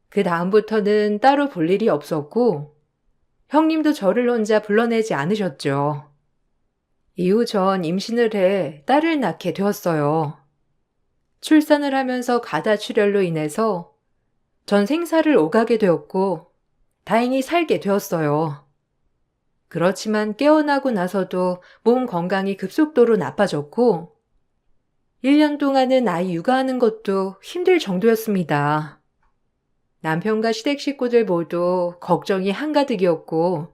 그 다음부터는 따로 볼 일이 없었고 형님도 저를 혼자 불러내지 않으셨죠. 이후 전 임신을 해 딸을 낳게 되었어요. 출산을 하면서 가다출혈로 인해서 전 생사를 오가게 되었고 다행히 살게 되었어요. 그렇지만 깨어나고 나서도 몸 건강이 급속도로 나빠졌고 1년 동안은 아이 육아하는 것도 힘들 정도였습니다. 남편과 시댁 식구들 모두 걱정이 한가득이었고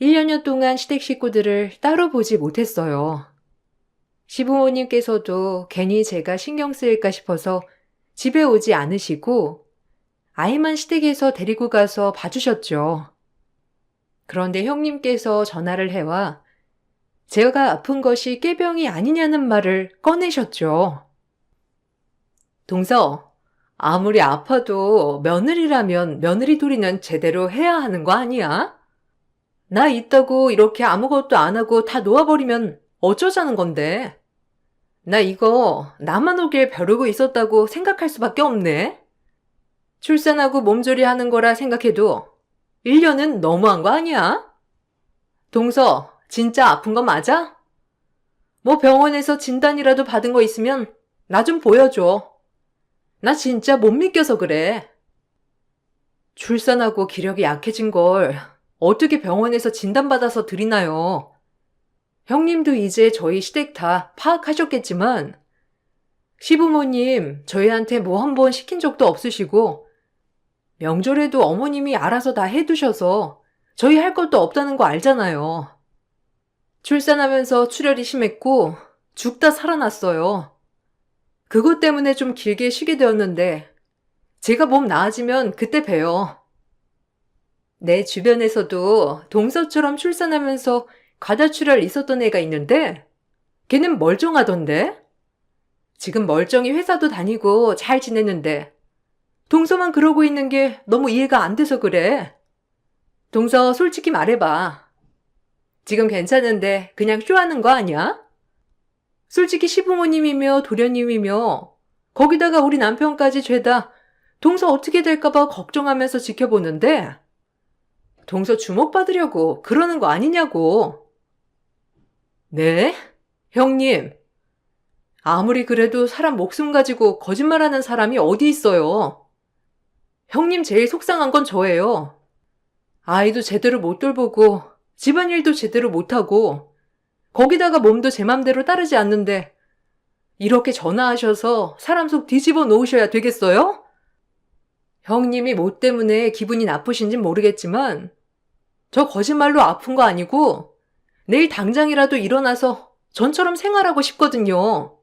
1년여 동안 시댁 식구들을 따로 보지 못했어요. 시부모님께서도 괜히 제가 신경 쓰일까 싶어서 집에 오지 않으시고 아이만 시댁에서 데리고 가서 봐주셨죠. 그런데 형님께서 전화를 해와 제가 아픈 것이 꾀병이 아니냐는 말을 꺼내셨죠. 동서, 아무리 아파도 며느리라면 며느리 도리는 제대로 해야 하는 거 아니야? 나 있다고 이렇게 아무것도 안 하고 다 놓아버리면 어쩌자는 건데. 나 이거 나만 오길 벼르고 있었다고 생각할 수밖에 없네. 출산하고 몸조리 하는 거라 생각해도 1년은 너무한 거 아니야? 동서, 진짜 아픈 거 맞아? 뭐 병원에서 진단이라도 받은 거 있으면 나 좀 보여줘. 나 진짜 못 믿겨서 그래. 출산하고 기력이 약해진 걸 어떻게 병원에서 진단받아서 드리나요? 형님도 이제 저희 시댁 다 파악하셨겠지만 시부모님 저희한테 뭐 한 번 시킨 적도 없으시고 명절에도 어머님이 알아서 다 해두셔서 저희 할 것도 없다는 거 알잖아요. 출산하면서 출혈이 심했고 죽다 살아났어요. 그것 때문에 좀 길게 쉬게 되었는데 제가 몸 나아지면 그때 봬요. 내 주변에서도 동서처럼 출산하면서 과다출혈 있었던 애가 있는데 걔는 멀쩡하던데? 지금 멀쩡히 회사도 다니고 잘 지내는데 동서만 그러고 있는 게 너무 이해가 안 돼서 그래. 동서 솔직히 말해봐. 지금 괜찮은데 그냥 쇼하는 거 아니야? 솔직히 시부모님이며 도련님이며 거기다가 우리 남편까지 죄다 동서 어떻게 될까봐 걱정하면서 지켜보는데 동서 주목받으려고 그러는 거 아니냐고. 네? 형님. 아무리 그래도 사람 목숨 가지고 거짓말하는 사람이 어디 있어요. 형님 제일 속상한 건 저예요. 아이도 제대로 못 돌보고 집안일도 제대로 못하고 거기다가 몸도 제 맘대로 따르지 않는데 이렇게 전화하셔서 사람 속 뒤집어 놓으셔야 되겠어요? 형님이 뭐 때문에 기분이 나쁘신진 모르겠지만 저 거짓말로 아픈 거 아니고 내일 당장이라도 일어나서 전처럼 생활하고 싶거든요.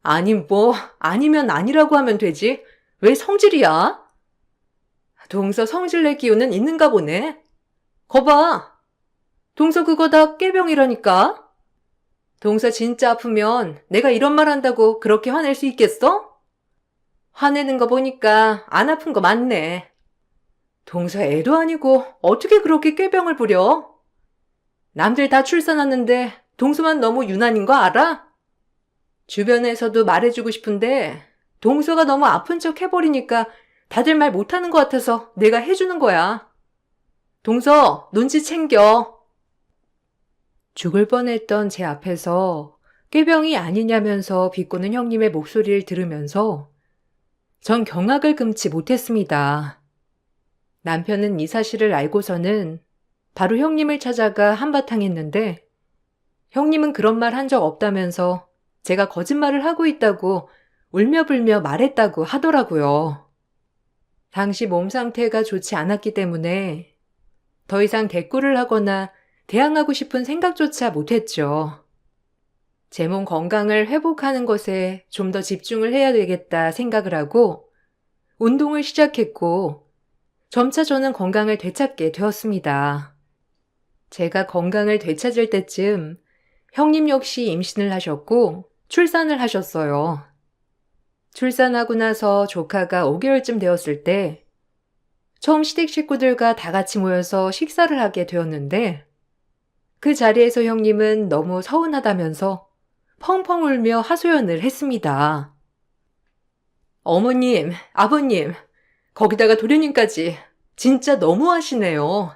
아니 뭐 아니면 아니라고 하면 되지. 왜 성질이야? 동서 성질낼 기운은 있는가 보네. 거봐. 동서 그거 다 꾀병이라니까. 동서 진짜 아프면 내가 이런 말 한다고 그렇게 화낼 수 있겠어? 화내는 거 보니까 안 아픈 거 맞네. 동서 애도 아니고 어떻게 그렇게 꾀병을 부려? 남들 다 출산하는데 동서만 너무 유난인 거 알아? 주변에서도 말해주고 싶은데 동서가 너무 아픈 척 해버리니까 다들 말 못하는 것 같아서 내가 해주는 거야. 동서, 눈치 챙겨. 죽을 뻔했던 제 앞에서 꾀병이 아니냐면서 비꼬는 형님의 목소리를 들으면서 전 경악을 금치 못했습니다. 남편은 이 사실을 알고서는 바로 형님을 찾아가 한바탕 했는데 형님은 그런 말 한 적 없다면서 제가 거짓말을 하고 있다고 울며불며 말했다고 하더라고요. 당시 몸 상태가 좋지 않았기 때문에 더 이상 대꾸를 하거나 대항하고 싶은 생각조차 못했죠. 제 몸 건강을 회복하는 것에 좀 더 집중을 해야 되겠다 생각을 하고 운동을 시작했고 점차 저는 건강을 되찾게 되었습니다. 제가 건강을 되찾을 때쯤 형님 역시 임신을 하셨고 출산을 하셨어요. 출산하고 나서 조카가 5개월쯤 되었을 때 처음 시댁 식구들과 다 같이 모여서 식사를 하게 되었는데 그 자리에서 형님은 너무 서운하다면서 펑펑 울며 하소연을 했습니다. 어머님, 아버님, 거기다가 도련님까지 진짜 너무하시네요.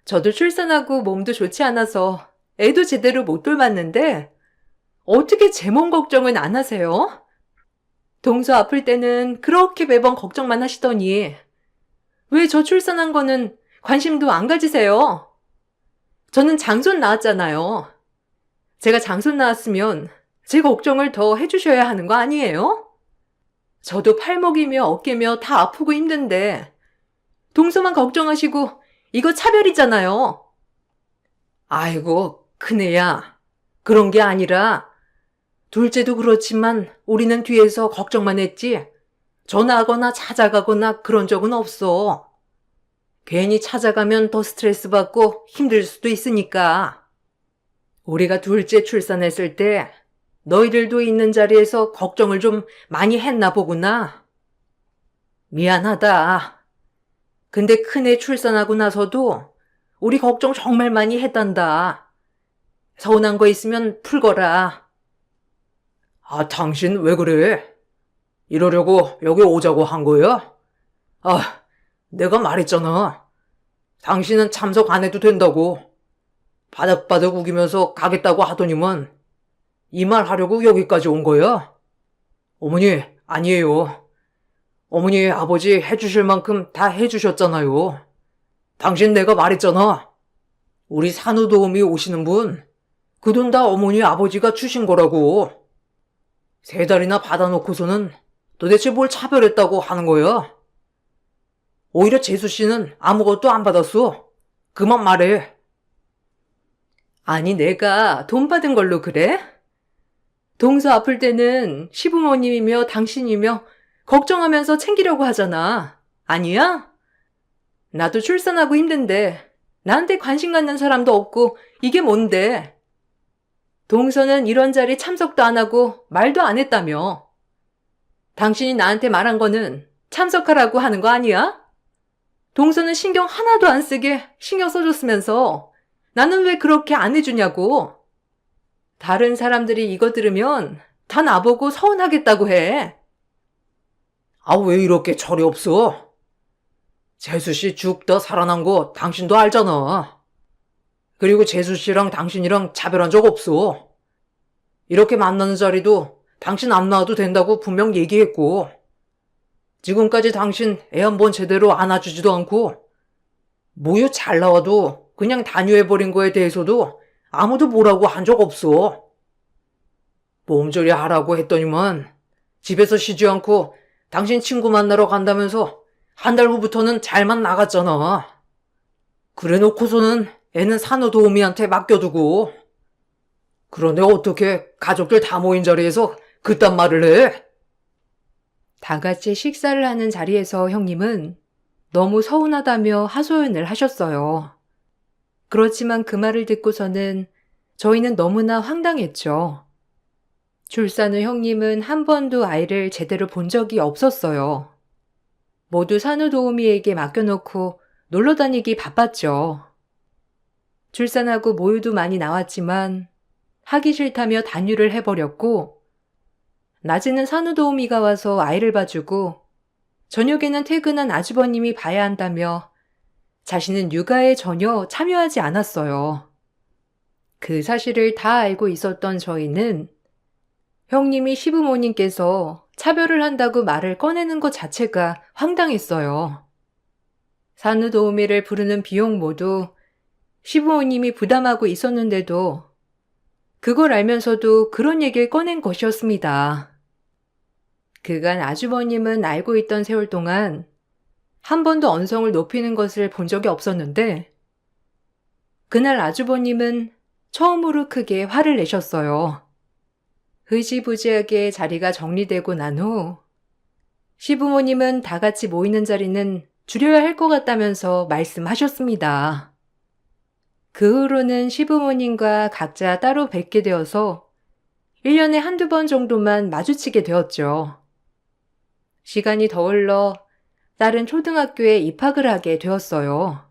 저도 출산하고 몸도 좋지 않아서 애도 제대로 못 돌봤는데 어떻게 제 몸 걱정은 안 하세요? 동서 아플 때는 그렇게 매번 걱정만 하시더니 왜 저 출산한 거는 관심도 안 가지세요? 저는 장손 낳았잖아요. 제가 장손 낳았으면 제 걱정을 더 해주셔야 하는 거 아니에요? 저도 팔목이며 어깨며 다 아프고 힘든데 동서만 걱정하시고 이거 차별이잖아요. 아이고, 큰애야. 그런 게 아니라 둘째도 그렇지만 우리는 뒤에서 걱정만 했지 전화하거나 찾아가거나 그런 적은 없어. 괜히 찾아가면 더 스트레스 받고 힘들 수도 있으니까. 우리가 둘째 출산했을 때 너희들도 있는 자리에서 걱정을 좀 많이 했나 보구나. 미안하다. 근데 큰애 출산하고 나서도 우리 걱정 정말 많이 했단다. 서운한 거 있으면 풀거라. 아, 당신 왜 그래? 이러려고 여기 오자고 한 거야? 아, 내가 말했잖아. 당신은 참석 안 해도 된다고. 바닥바닥 우기면서 가겠다고 하더니만 이 말 하려고 여기까지 온 거야? 어머니, 아니에요. 어머니, 아버지 해주실 만큼 다 해주셨잖아요. 당신 내가 말했잖아. 우리 산후도우미 오시는 분, 그 돈 다 어머니 아버지가 주신 거라고. 3달이나 받아놓고서는 도대체 뭘 차별했다고 하는 거야? 오히려 재수 씨는 아무것도 안 받았어. 그만 말해. 아니, 내가 돈 받은 걸로 그래? 동서 아플 때는 시부모님이며 당신이며 걱정하면서 챙기려고 하잖아. 아니야? 나도 출산하고 힘든데 나한테 관심 갖는 사람도 없고 이게 뭔데? 동서는 이런 자리 참석도 안 하고 말도 안 했다며. 당신이 나한테 말한 거는 참석하라고 하는 거 아니야? 동서는 신경 하나도 안 쓰게 신경 써줬으면서 나는 왜 그렇게 안 해주냐고. 다른 사람들이 이거 들으면 다 나보고 서운하겠다고 해. 아, 왜 이렇게 철이 없어? 재수씨 죽다 살아난 거 당신도 알잖아. 그리고 재수씨랑 당신이랑 차별한 적 없어. 이렇게 만나는 자리도 당신 안 나와도 된다고 분명 얘기했고 지금까지 당신 애 한 번 제대로 안아주지도 않고 모유 잘 나와도 그냥 단유해버린 거에 대해서도 아무도 뭐라고 한 적 없어. 몸조리 하라고 했더니만 집에서 쉬지 않고 당신 친구 만나러 간다면서 한 달 후부터는 잘만 나갔잖아. 그래 놓고서는 애는 산후도우미한테 맡겨두고. 그런데 어떻게 가족들 다 모인 자리에서 그딴 말을 해? 다 같이 식사를 하는 자리에서 형님은 너무 서운하다며 하소연을 하셨어요. 그렇지만 그 말을 듣고서는 저희는 너무나 황당했죠. 출산 후 형님은 한 번도 아이를 제대로 본 적이 없었어요. 모두 산후도우미에게 맡겨놓고 놀러 다니기 바빴죠. 출산하고 모유도 많이 나왔지만 하기 싫다며 단유를 해버렸고, 낮에는 산후도우미가 와서 아이를 봐주고 저녁에는 퇴근한 아주버님이 봐야 한다며 자신은 육아에 전혀 참여하지 않았어요. 그 사실을 다 알고 있었던 저희는 형님이 시부모님께서 차별을 한다고 말을 꺼내는 것 자체가 황당했어요. 산후도우미를 부르는 비용 모두 시부모님이 부담하고 있었는데도 그걸 알면서도 그런 얘기를 꺼낸 것이었습니다. 그간 아주버님은 알고 있던 세월 동안 한 번도 언성을 높이는 것을 본 적이 없었는데 그날 아주버님은 처음으로 크게 화를 내셨어요. 흐지부지하게 자리가 정리되고 난 후 시부모님은 다 같이 모이는 자리는 줄여야 할 것 같다면서 말씀하셨습니다. 그 후로는 시부모님과 각자 따로 뵙게 되어서 1년에 한두 번 정도만 마주치게 되었죠. 시간이 더 흘러 딸은 초등학교에 입학을 하게 되었어요.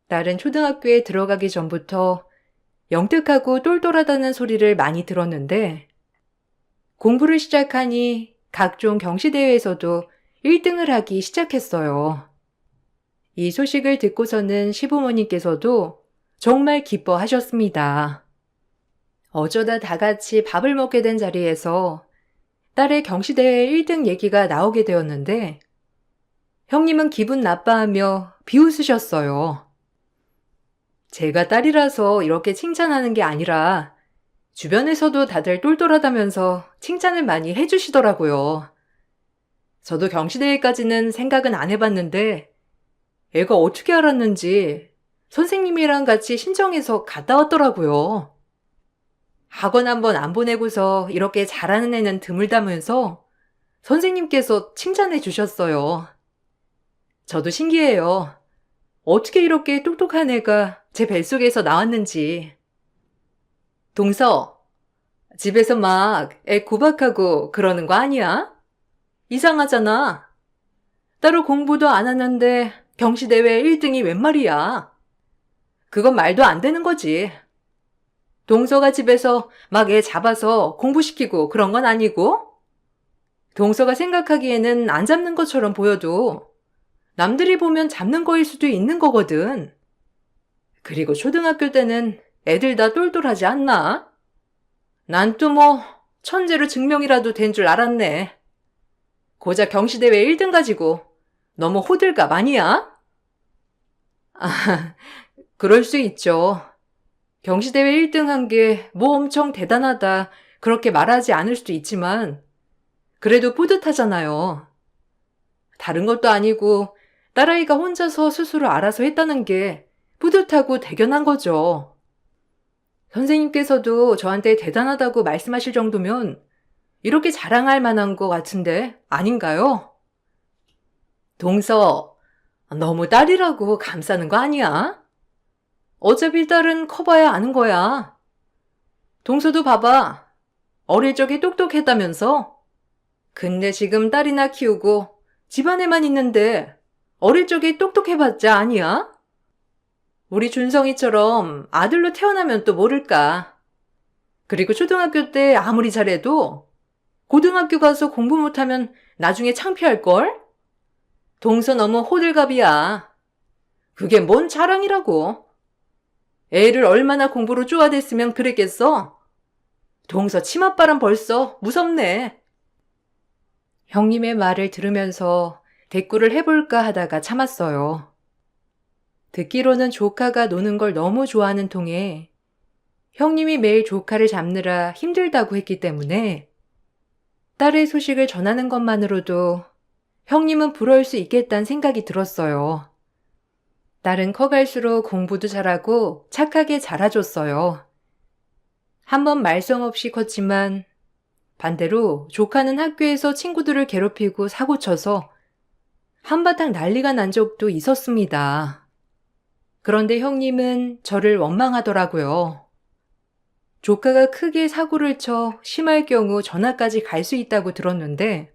딸은 초등학교에 들어가기 전부터 영특하고 똘똘하다는 소리를 많이 들었는데 공부를 시작하니 각종 경시대회에서도 1등을 하기 시작했어요. 이 소식을 듣고서는 시부모님께서도 정말 기뻐하셨습니다. 어쩌다 다 같이 밥을 먹게 된 자리에서 딸의 경시대회 1등 얘기가 나오게 되었는데 형님은 기분 나빠하며 비웃으셨어요. 제가 딸이라서 이렇게 칭찬하는 게 아니라 주변에서도 다들 똘똘하다면서 칭찬을 많이 해주시더라고요. 저도 경시대회까지는 생각은 안 해봤는데 애가 어떻게 알았는지 선생님이랑 같이 신청해서 갔다 왔더라고요. 학원 한번 안 보내고서 이렇게 잘하는 애는 드물다면서 선생님께서 칭찬해 주셨어요. 저도 신기해요. 어떻게 이렇게 똑똑한 애가 제 뱃속에서 나왔는지. 동서, 집에서 막 애 구박하고 그러는 거 아니야? 이상하잖아. 따로 공부도 안 하는데 경시대회 1등이 웬 말이야. 그건 말도 안 되는 거지. 동서가 집에서 막 애 잡아서 공부시키고 그런 건 아니고, 동서가 생각하기에는 안 잡는 것처럼 보여도 남들이 보면 잡는 거일 수도 있는 거거든. 그리고 초등학교 때는 애들 다 똘똘하지 않나? 난 또 뭐 천재로 증명이라도 된 줄 알았네. 고작 경시대회 1등 가지고 너무 호들갑 아니야? 아, 그럴 수 있죠. 경시대회 1등 한 게 뭐 엄청 대단하다 그렇게 말하지 않을 수도 있지만 그래도 뿌듯하잖아요. 다른 것도 아니고 딸아이가 혼자서 스스로 알아서 했다는 게 뿌듯하고 대견한 거죠. 선생님께서도 저한테 대단하다고 말씀하실 정도면 이렇게 자랑할 만한 것 같은데 아닌가요? 동서, 너무 딸이라고 감싸는 거 아니야? 어차피 딸은 커봐야 아는 거야. 동서도 봐봐. 어릴 적에 똑똑했다면서? 근데 지금 딸이나 키우고 집안에만 있는데 어릴 적에 똑똑해봤자 아니야? 우리 준성이처럼 아들로 태어나면 또 모를까. 그리고 초등학교 때 아무리 잘해도 고등학교 가서 공부 못하면 나중에 창피할걸? 동서 너무 호들갑이야. 그게 뭔 자랑이라고. 애를 얼마나 공부로 쪼아댔으면 그랬겠어? 동서 치맛바람 벌써 무섭네. 형님의 말을 들으면서 대꾸를 해볼까 하다가 참았어요. 듣기로는 조카가 노는 걸 너무 좋아하는 통에 형님이 매일 조카를 잡느라 힘들다고 했기 때문에 딸의 소식을 전하는 것만으로도 형님은 부러울 수 있겠다는 생각이 들었어요. 딸은 커갈수록 공부도 잘하고 착하게 자라줬어요. 한번 말썽 없이 컸지만 반대로 조카는 학교에서 친구들을 괴롭히고 사고쳐서 한바탕 난리가 난 적도 있었습니다. 그런데 형님은 저를 원망하더라고요. 조카가 크게 사고를 쳐 심할 경우 전학까지 갈 수 있다고 들었는데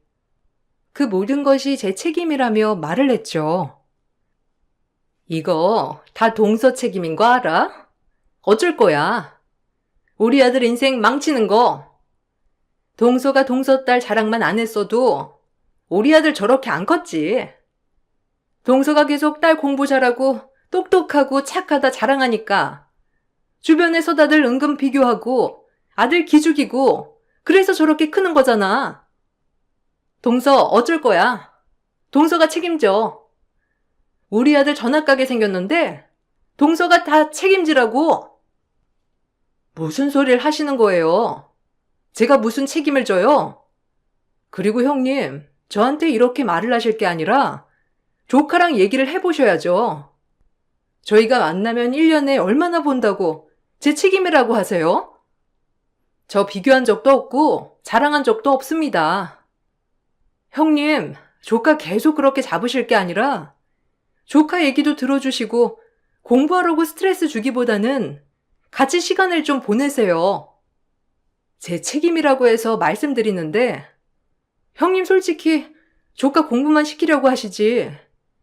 그 모든 것이 제 책임이라며 말을 했죠. 이거 다 동서 책임인 거 알아? 어쩔 거야? 우리 아들 인생 망치는 거. 동서가 동서 딸 자랑만 안 했어도 우리 아들 저렇게 안 컸지. 동서가 계속 딸 공부 잘하고 똑똑하고 착하다 자랑하니까 주변에서 다들 은근 비교하고 아들 기죽이고 그래서 저렇게 크는 거잖아. 동서 어쩔 거야? 동서가 책임져. 우리 아들 전학 가게 생겼는데 동서가 다 책임지라고. 무슨 소리를 하시는 거예요? 제가 무슨 책임을 져요? 그리고 형님, 저한테 이렇게 말을 하실 게 아니라 조카랑 얘기를 해보셔야죠. 저희가 만나면 1년에 얼마나 본다고 제 책임이라고 하세요? 저 비교한 적도 없고 자랑한 적도 없습니다. 형님, 조카 계속 그렇게 잡으실 게 아니라 조카 얘기도 들어주시고 공부하라고 스트레스 주기보다는 같이 시간을 좀 보내세요. 제 책임이라고 해서 말씀드리는데 형님 솔직히 조카 공부만 시키려고 하시지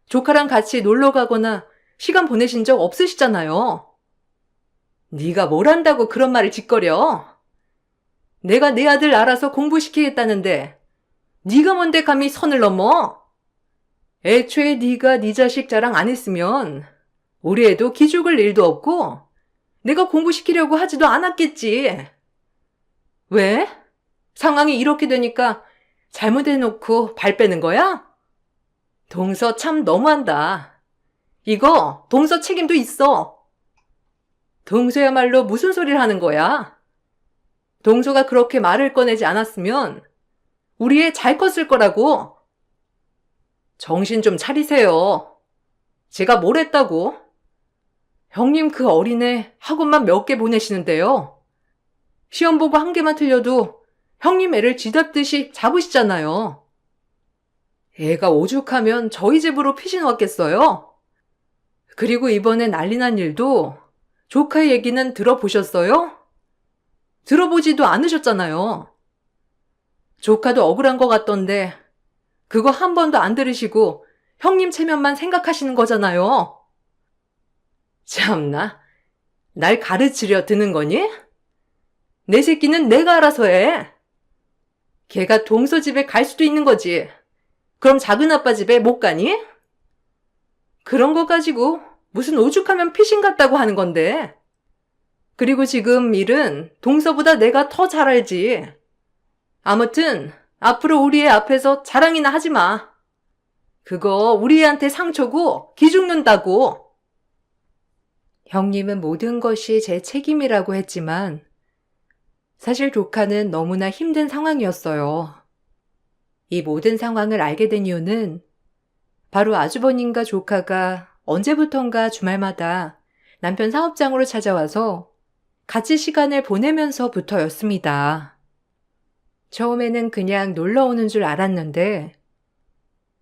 조카랑 같이 놀러 가거나 시간 보내신 적 없으시잖아요. 네가 뭘 안다고 그런 말을 짓거려? 내가 내 아들 알아서 공부시키겠다는데 네가 뭔데 감히 선을 넘어? 애초에 네가 네 자식 자랑 안 했으면 우리 애도 기죽을 일도 없고 내가 공부시키려고 하지도 않았겠지. 왜? 상황이 이렇게 되니까 잘못해놓고 발 빼는 거야? 동서 참 너무한다. 이거 동서 책임도 있어. 동서야말로 무슨 소리를 하는 거야? 동서가 그렇게 말을 꺼내지 않았으면 우리 애 잘 컸을 거라고. 정신 좀 차리세요. 제가 뭘 했다고? 형님 그 어린애 학원만 몇 개 보내시는데요. 시험 보고 한 개만 틀려도 형님 애를 쥐잡듯이 잡으시잖아요. 애가 오죽하면 저희 집으로 피신 왔겠어요? 그리고 이번에 난리 난 일도 조카 얘기는 들어보셨어요? 들어보지도 않으셨잖아요. 조카도 억울한 것 같던데 그거 한 번도 안 들으시고 형님 체면만 생각하시는 거잖아요. 참나, 날 가르치려 드는 거니? 내 새끼는 내가 알아서 해. 걔가 동서 집에 갈 수도 있는 거지. 그럼 작은 아빠 집에 못 가니? 그런 거 가지고 무슨 오죽하면 피신 같다고 하는 건데. 그리고 지금 일은 동서보다 내가 더 잘 알지. 아무튼 앞으로 우리 애 앞에서 자랑이나 하지 마. 그거 우리 애한테 상처고 기죽는다고. 형님은 모든 것이 제 책임이라고 했지만 사실 조카는 너무나 힘든 상황이었어요. 이 모든 상황을 알게 된 이유는 바로 아주버님과 조카가 언제부턴가 주말마다 남편 사업장으로 찾아와서 같이 시간을 보내면서부터였습니다. 처음에는 그냥 놀러 오는 줄 알았는데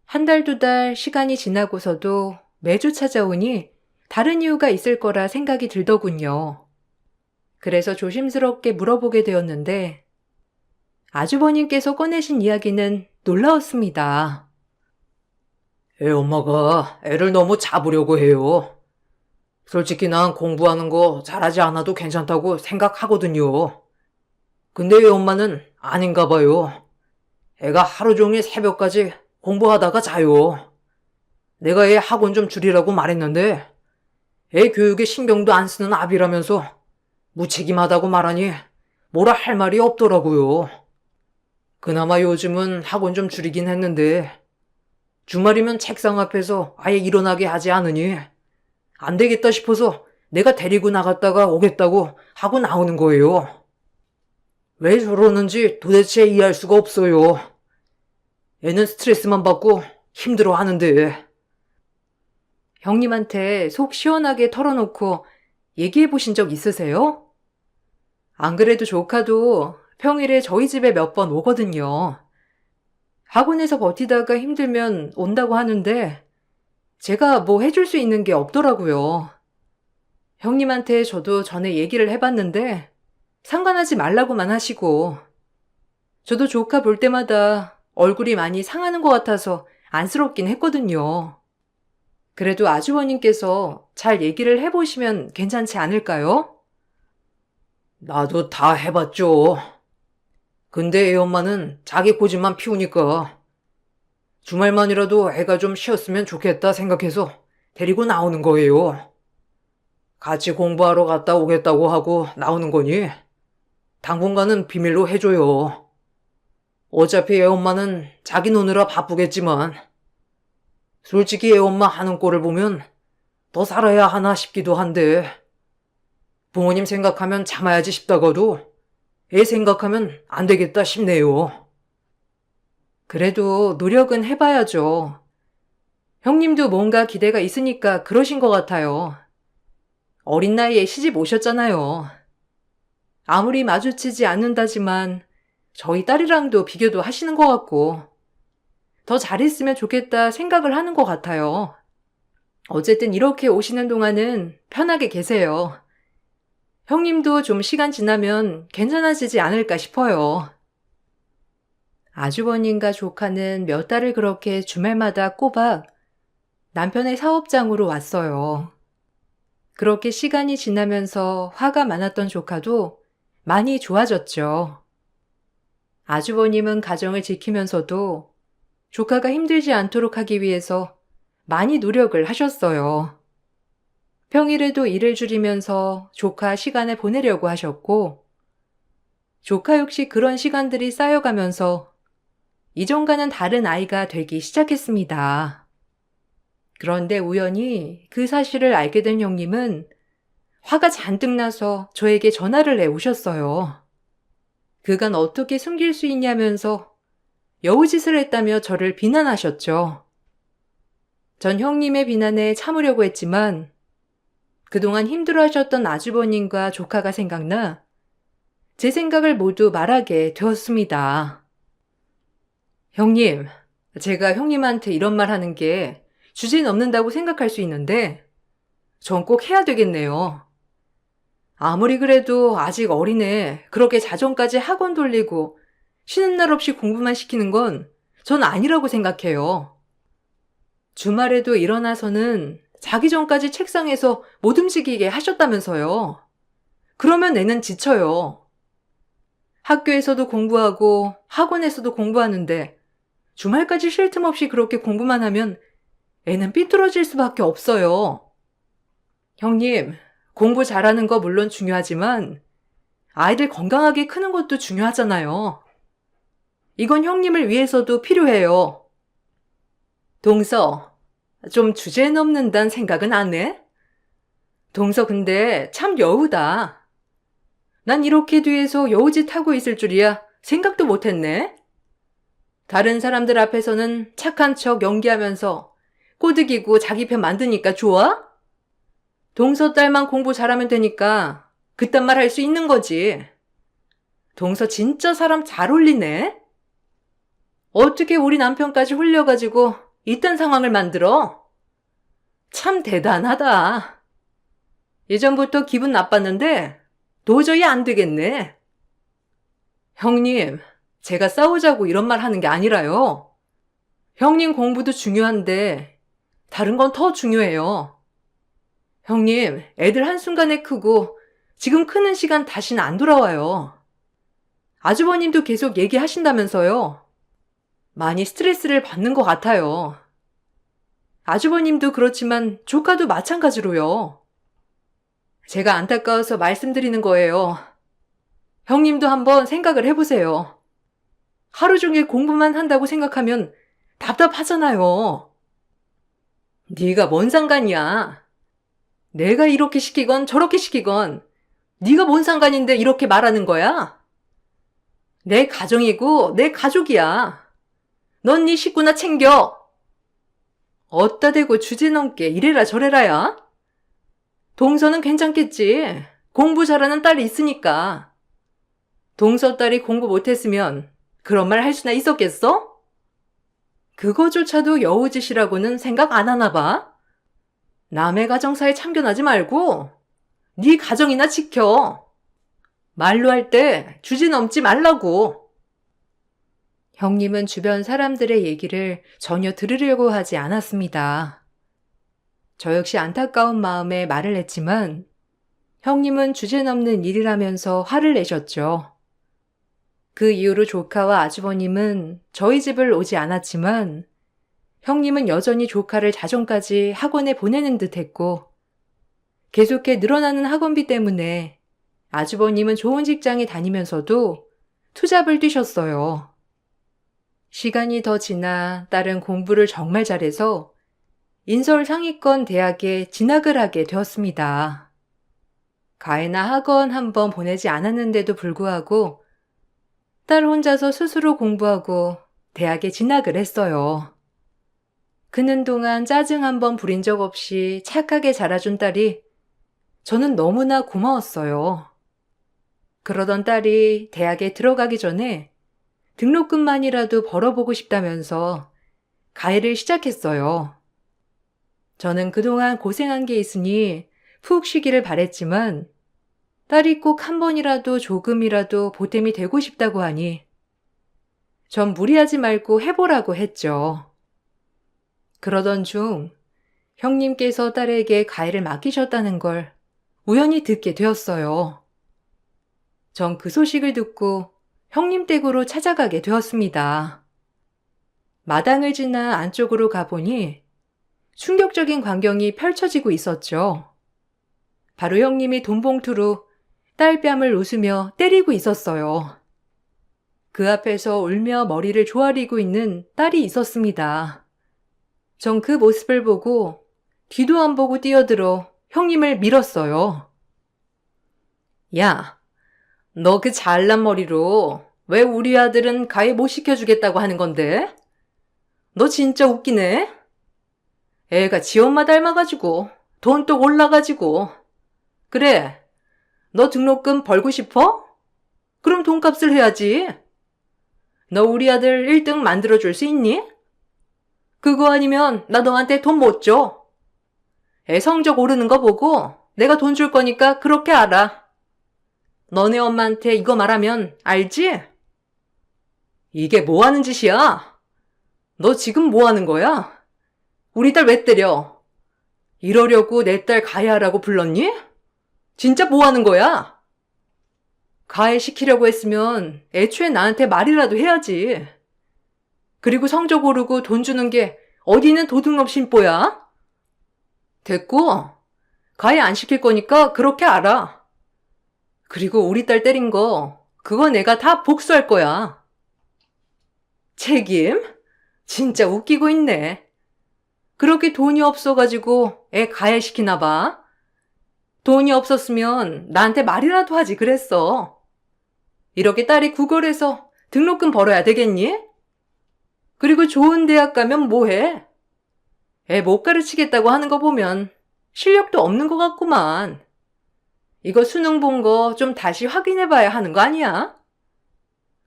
한 달, 두 달 시간이 지나고서도 매주 찾아오니 다른 이유가 있을 거라 생각이 들더군요. 그래서 조심스럽게 물어보게 되었는데 아주버님께서 꺼내신 이야기는 놀라웠습니다. 애 엄마가 애를 너무 잡으려고 해요. 솔직히 난 공부하는 거 잘하지 않아도 괜찮다고 생각하거든요. 근데 애 엄마는 아닌가 봐요. 애가 하루 종일 새벽까지 공부하다가 자요. 내가 애 학원 좀 줄이라고 말했는데 애 교육에 신경도 안 쓰는 아비라면서 무책임하다고 말하니 뭐라 할 말이 없더라고요. 그나마 요즘은 학원 좀 줄이긴 했는데 주말이면 책상 앞에서 아예 일어나게 하지 않으니 안 되겠다 싶어서 내가 데리고 나갔다가 오겠다고 하고 나오는 거예요. 왜 저러는지 도대체 이해할 수가 없어요. 애는 스트레스만 받고 힘들어 하는데. 형님한테 속 시원하게 털어놓고 얘기해 보신 적 있으세요? 안 그래도 조카도 평일에 저희 집에 몇 번 오거든요. 학원에서 버티다가 힘들면 온다고 하는데 제가 뭐 해줄 수 있는 게 없더라고요. 형님한테 저도 전에 얘기를 해봤는데 상관하지 말라고만 하시고 저도 조카 볼 때마다 얼굴이 많이 상하는 것 같아서 안쓰럽긴 했거든요. 그래도 아주버님께서 잘 얘기를 해보시면 괜찮지 않을까요? 나도 다 해봤죠. 근데 애 엄마는 자기 고집만 피우니까 주말만이라도 애가 좀 쉬었으면 좋겠다 생각해서 데리고 나오는 거예요. 같이 공부하러 갔다 오겠다고 하고 나오는 거니 당분간은 비밀로 해줘요. 어차피 애 엄마는 자기 노느라 바쁘겠지만 솔직히 애 엄마 하는 꼴을 보면 더 살아야 하나 싶기도 한데 부모님 생각하면 참아야지 싶다가도 애 생각하면 안 되겠다 싶네요. 그래도 노력은 해봐야죠. 형님도 뭔가 기대가 있으니까 그러신 것 같아요. 어린 나이에 시집 오셨잖아요. 아무리 마주치지 않는다지만 저희 딸이랑도 비교도 하시는 것 같고 더 잘했으면 좋겠다 생각을 하는 것 같아요. 어쨌든 이렇게 오시는 동안은 편하게 계세요. 형님도 좀 시간 지나면 괜찮아지지 않을까 싶어요. 아주버님과 조카는 몇 달을 그렇게 주말마다 꼬박 남편의 사업장으로 왔어요. 그렇게 시간이 지나면서 화가 많았던 조카도 많이 좋아졌죠. 아주버님은 가정을 지키면서도 조카가 힘들지 않도록 하기 위해서 많이 노력을 하셨어요. 평일에도 일을 줄이면서 조카 시간을 보내려고 하셨고, 조카 역시 그런 시간들이 쌓여가면서 이전과는 다른 아이가 되기 시작했습니다. 그런데 우연히 그 사실을 알게 된 형님은 화가 잔뜩 나서 저에게 전화를 해 오셨어요. 그간 어떻게 숨길 수 있냐면서 여우짓을 했다며 저를 비난하셨죠. 전 형님의 비난에 참으려고 했지만 그동안 힘들어하셨던 아주버님과 조카가 생각나 제 생각을 모두 말하게 되었습니다. 형님, 제가 형님한테 이런 말 하는 게 주제 넘는다고 생각할 수 있는데 전 꼭 해야 되겠네요. 아무리 그래도 아직 어린애 그렇게 자정까지 학원 돌리고 쉬는 날 없이 공부만 시키는 건 전 아니라고 생각해요. 주말에도 일어나서는 자기 전까지 책상에서 못 움직이게 하셨다면서요. 그러면 애는 지쳐요. 학교에서도 공부하고 학원에서도 공부하는데 주말까지 쉴 틈 없이 그렇게 공부만 하면 애는 삐뚤어질 수밖에 없어요. 형님, 공부 잘하는 거 물론 중요하지만 아이들 건강하게 크는 것도 중요하잖아요. 이건 형님을 위해서도 필요해요. 동서, 좀 주제 넘는다는 생각은 안 해? 동서 근데 참 여우다. 난 이렇게 뒤에서 여우짓 하고 있을 줄이야 생각도 못했네. 다른 사람들 앞에서는 착한 척 연기하면서 꼬드기고 자기 편 만드니까 좋아? 동서 딸만 공부 잘하면 되니까 그딴 말 할 수 있는 거지. 동서 진짜 사람 잘 홀리네. 어떻게 우리 남편까지 홀려가지고 이딴 상황을 만들어? 참 대단하다. 예전부터 기분 나빴는데 도저히 안 되겠네. 형님, 제가 싸우자고 이런 말 하는 게 아니라요. 형님 공부도 중요한데 다른 건 더 중요해요. 형님, 애들 한순간에 크고 지금 크는 시간 다시는 안 돌아와요. 아주버님도 계속 얘기하신다면서요. 많이 스트레스를 받는 것 같아요. 아주버님도 그렇지만 조카도 마찬가지로요. 제가 안타까워서 말씀드리는 거예요. 형님도 한번 생각을 해보세요. 하루 종일 공부만 한다고 생각하면 답답하잖아요. 네가 뭔 상관이야. 내가 이렇게 시키건 저렇게 시키건 네가 뭔 상관인데 이렇게 말하는 거야? 내 가정이고 내 가족이야. 넌 네 식구나 챙겨. 어따 대고 주제넘게 이래라 저래라야? 동서는 괜찮겠지. 공부 잘하는 딸이 있으니까. 동서 딸이 공부 못했으면 그런 말 할 수나 있었겠어? 그거조차도 여우짓이라고는 생각 안 하나 봐. 남의 가정사에 참견하지 말고 네 가정이나 지켜. 말로 할 때 주제 넘지 말라고. 형님은 주변 사람들의 얘기를 전혀 들으려고 하지 않았습니다. 저 역시 안타까운 마음에 말을 했지만 형님은 주제넘는 일이라면서 화를 내셨죠. 그 이후로 조카와 아주버님은 저희 집을 오지 않았지만 형님은 여전히 조카를 자정까지 학원에 보내는 듯 했고 계속해 늘어나는 학원비 때문에 아주버님은 좋은 직장에 다니면서도 투잡을 뛰셨어요. 시간이 더 지나 딸은 공부를 정말 잘해서 인설 상위권 대학에 진학을 하게 되었습니다. 가해나 학원 한번 보내지 않았는데도 불구하고 딸 혼자서 스스로 공부하고 대학에 진학을 했어요. 그는 동안 짜증 한번 부린 적 없이 착하게 자라준 딸이 저는 너무나 고마웠어요. 그러던 딸이 대학에 들어가기 전에 등록금만이라도 벌어보고 싶다면서 가해를 시작했어요. 저는 그동안 고생한 게 있으니 푹 쉬기를 바랬지만 딸이 꼭 한 번이라도 조금이라도 보탬이 되고 싶다고 하니 전 무리하지 말고 해보라고 했죠. 그러던 중 형님께서 딸에게 가해를 맡기셨다는 걸 우연히 듣게 되었어요. 전 그 소식을 듣고 형님 댁으로 찾아가게 되었습니다. 마당을 지나 안쪽으로 가보니 충격적인 광경이 펼쳐지고 있었죠. 바로 형님이 돈봉투로 딸 뺨을 웃으며 때리고 있었어요. 그 앞에서 울며 머리를 조아리고 있는 딸이 있었습니다. 전 그 모습을 보고 뒤도 안 보고 뛰어들어 형님을 밀었어요. 야, 너 그 잘난 머리로 왜 우리 아들은 가해 못 시켜주겠다고 하는 건데? 너 진짜 웃기네? 애가 지 엄마 닮아가지고 돈 똑 올라가지고. 그래, 너 등록금 벌고 싶어? 그럼 돈값을 해야지. 너 우리 아들 1등 만들어줄 수 있니? 그거 아니면 나 너한테 돈 못 줘. 애 성적 오르는 거 보고 내가 돈 줄 거니까 그렇게 알아. 너네 엄마한테 이거 말하면 알지? 이게 뭐 하는 짓이야? 너 지금 뭐 하는 거야? 우리 딸 왜 때려? 이러려고 내 딸 가해하라고 불렀니? 진짜 뭐 하는 거야? 가해시키려고 했으면 애초에 나한테 말이라도 해야지. 그리고 성적 오르고 돈 주는 게 어디는 도둑놈 심보야? 됐고, 가해 안 시킬 거니까 그렇게 알아. 그리고 우리 딸 때린 거, 그거 내가 다 복수할 거야. 책임? 진짜 웃기고 있네. 그렇게 돈이 없어가지고 애 가해시키나 봐. 돈이 없었으면 나한테 말이라도 하지 그랬어. 이렇게 딸이 구걸해서 등록금 벌어야 되겠니? 그리고 좋은 대학 가면 뭐해? 애 못 가르치겠다고 하는 거 보면 실력도 없는 것 같구만. 이거 수능 본 거 좀 다시 확인해봐야 하는 거 아니야?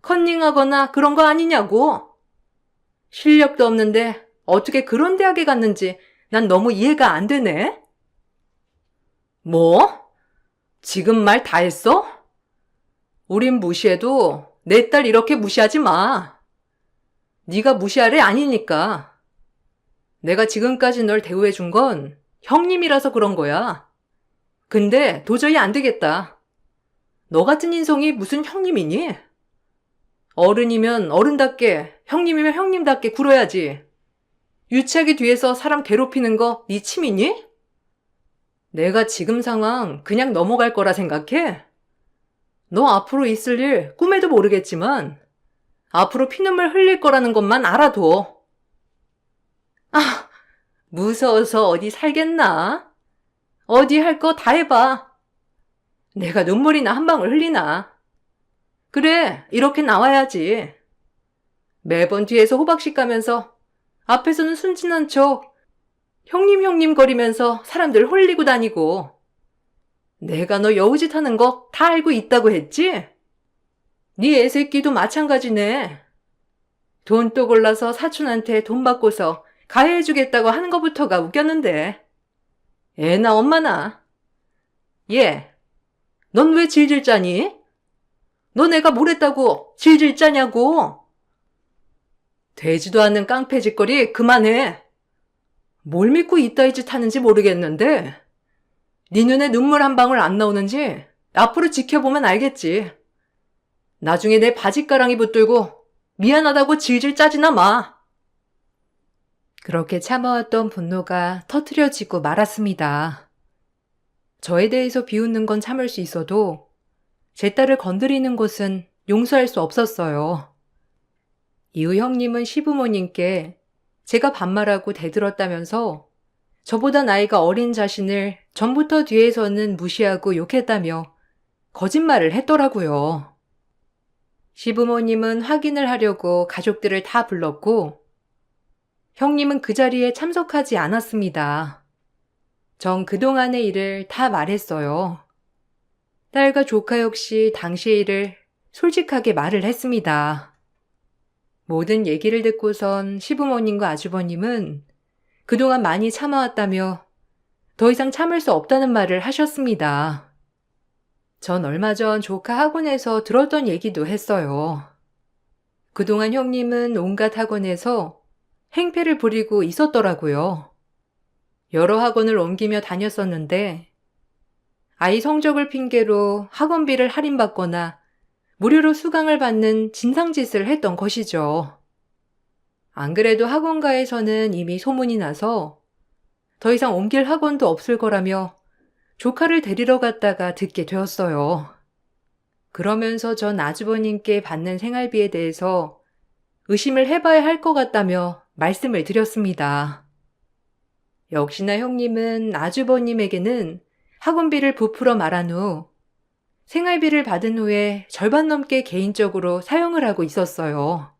컨닝하거나 그런 거 아니냐고. 실력도 없는데 어떻게 그런 대학에 갔는지 난 너무 이해가 안 되네. 뭐? 지금 말 다 했어? 우린 무시해도 내 딸 이렇게 무시하지 마. 네가 무시할 애 아니니까. 내가 지금까지 널 대우해 준 건 형님이라서 그런 거야. 근데 도저히 안 되겠다. 너 같은 인성이 무슨 형님이니? 어른이면 어른답게, 형님이면 형님답게 굴어야지. 유치하게 뒤에서 사람 괴롭히는 거 네 취미니? 내가 지금 상황 그냥 넘어갈 거라 생각해? 너 앞으로 있을 일 꿈에도 모르겠지만 앞으로 피눈물 흘릴 거라는 것만 알아둬. 아, 무서워서 어디 살겠나? 어디 할 거 다 해봐. 내가 눈물이나 한 방울 흘리나. 그래, 이렇게 나와야지. 매번 뒤에서 호박씩 가면서 앞에서는 순진한 척 형님 거리면서 사람들 홀리고 다니고. 내가 너 여우짓 하는 거 다 알고 있다고 했지? 네 애새끼도 마찬가지네. 돈 또 골라서 사촌한테 돈 받고서 가해해주겠다고 하는 거부터가 웃겼는데. 애나 엄마나. 얘, 넌 왜 질질 짜니? 너 내가 뭘 했다고 질질 짜냐고. 되지도 않는 깡패 짓거리 그만해. 뭘 믿고 이따위 짓 하는지 모르겠는데 네 눈에 눈물 한 방울 안 나오는지 앞으로 지켜보면 알겠지. 나중에 내 바짓가랑이 붙들고 미안하다고 질질 짜지나 마. 그렇게 참아왔던 분노가 터트려지고 말았습니다. 저에 대해서 비웃는 건 참을 수 있어도 제 딸을 건드리는 것은 용서할 수 없었어요. 이후 형님은 시부모님께 제가 반말하고 대들었다면서 저보다 나이가 어린 자신을 전부터 뒤에서는 무시하고 욕했다며 거짓말을 했더라고요. 시부모님은 확인을 하려고 가족들을 다 불렀고 형님은 그 자리에 참석하지 않았습니다. 전 그동안의 일을 다 말했어요. 딸과 조카 역시 당시의 일을 솔직하게 말을 했습니다. 모든 얘기를 듣고선 시부모님과 아주버님은 그동안 많이 참아왔다며 더 이상 참을 수 없다는 말을 하셨습니다. 전 얼마 전 조카 학원에서 들었던 얘기도 했어요. 그동안 형님은 온갖 학원에서 행패를 부리고 있었더라고요. 여러 학원을 옮기며 다녔었는데 아이 성적을 핑계로 학원비를 할인받거나 무료로 수강을 받는 진상짓을 했던 것이죠. 안 그래도 학원가에서는 이미 소문이 나서 더 이상 옮길 학원도 없을 거라며 조카를 데리러 갔다가 듣게 되었어요. 그러면서 전 아주버님께 받는 생활비에 대해서 의심을 해봐야 할 것 같다며 말씀을 드렸습니다. 역시나 형님은 아주버님에게는 학원비를 부풀어 말한 후 생활비를 받은 후에 절반 넘게 개인적으로 사용을 하고 있었어요.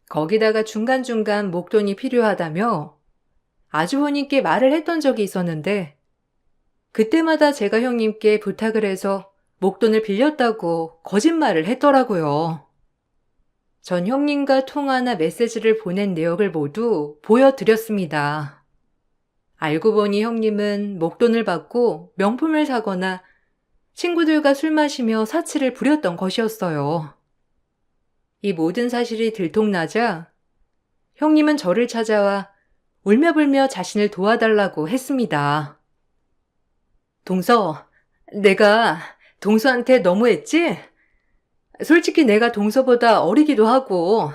거기다가 중간중간 목돈이 필요하다며 아주버님께 말을 했던 적이 있었는데 그때마다 제가 형님께 부탁을 해서 목돈을 빌렸다고 거짓말을 했더라고요. 전 형님과 통화나 메시지를 보낸 내역을 모두 보여드렸습니다. 알고 보니 형님은 목돈을 받고 명품을 사거나 친구들과 술 마시며 사치를 부렸던 것이었어요. 이 모든 사실이 들통나자 형님은 저를 찾아와 울며불며 자신을 도와달라고 했습니다. 동서, 내가 동서한테 너무했지? 솔직히 내가 동서보다 어리기도 하고.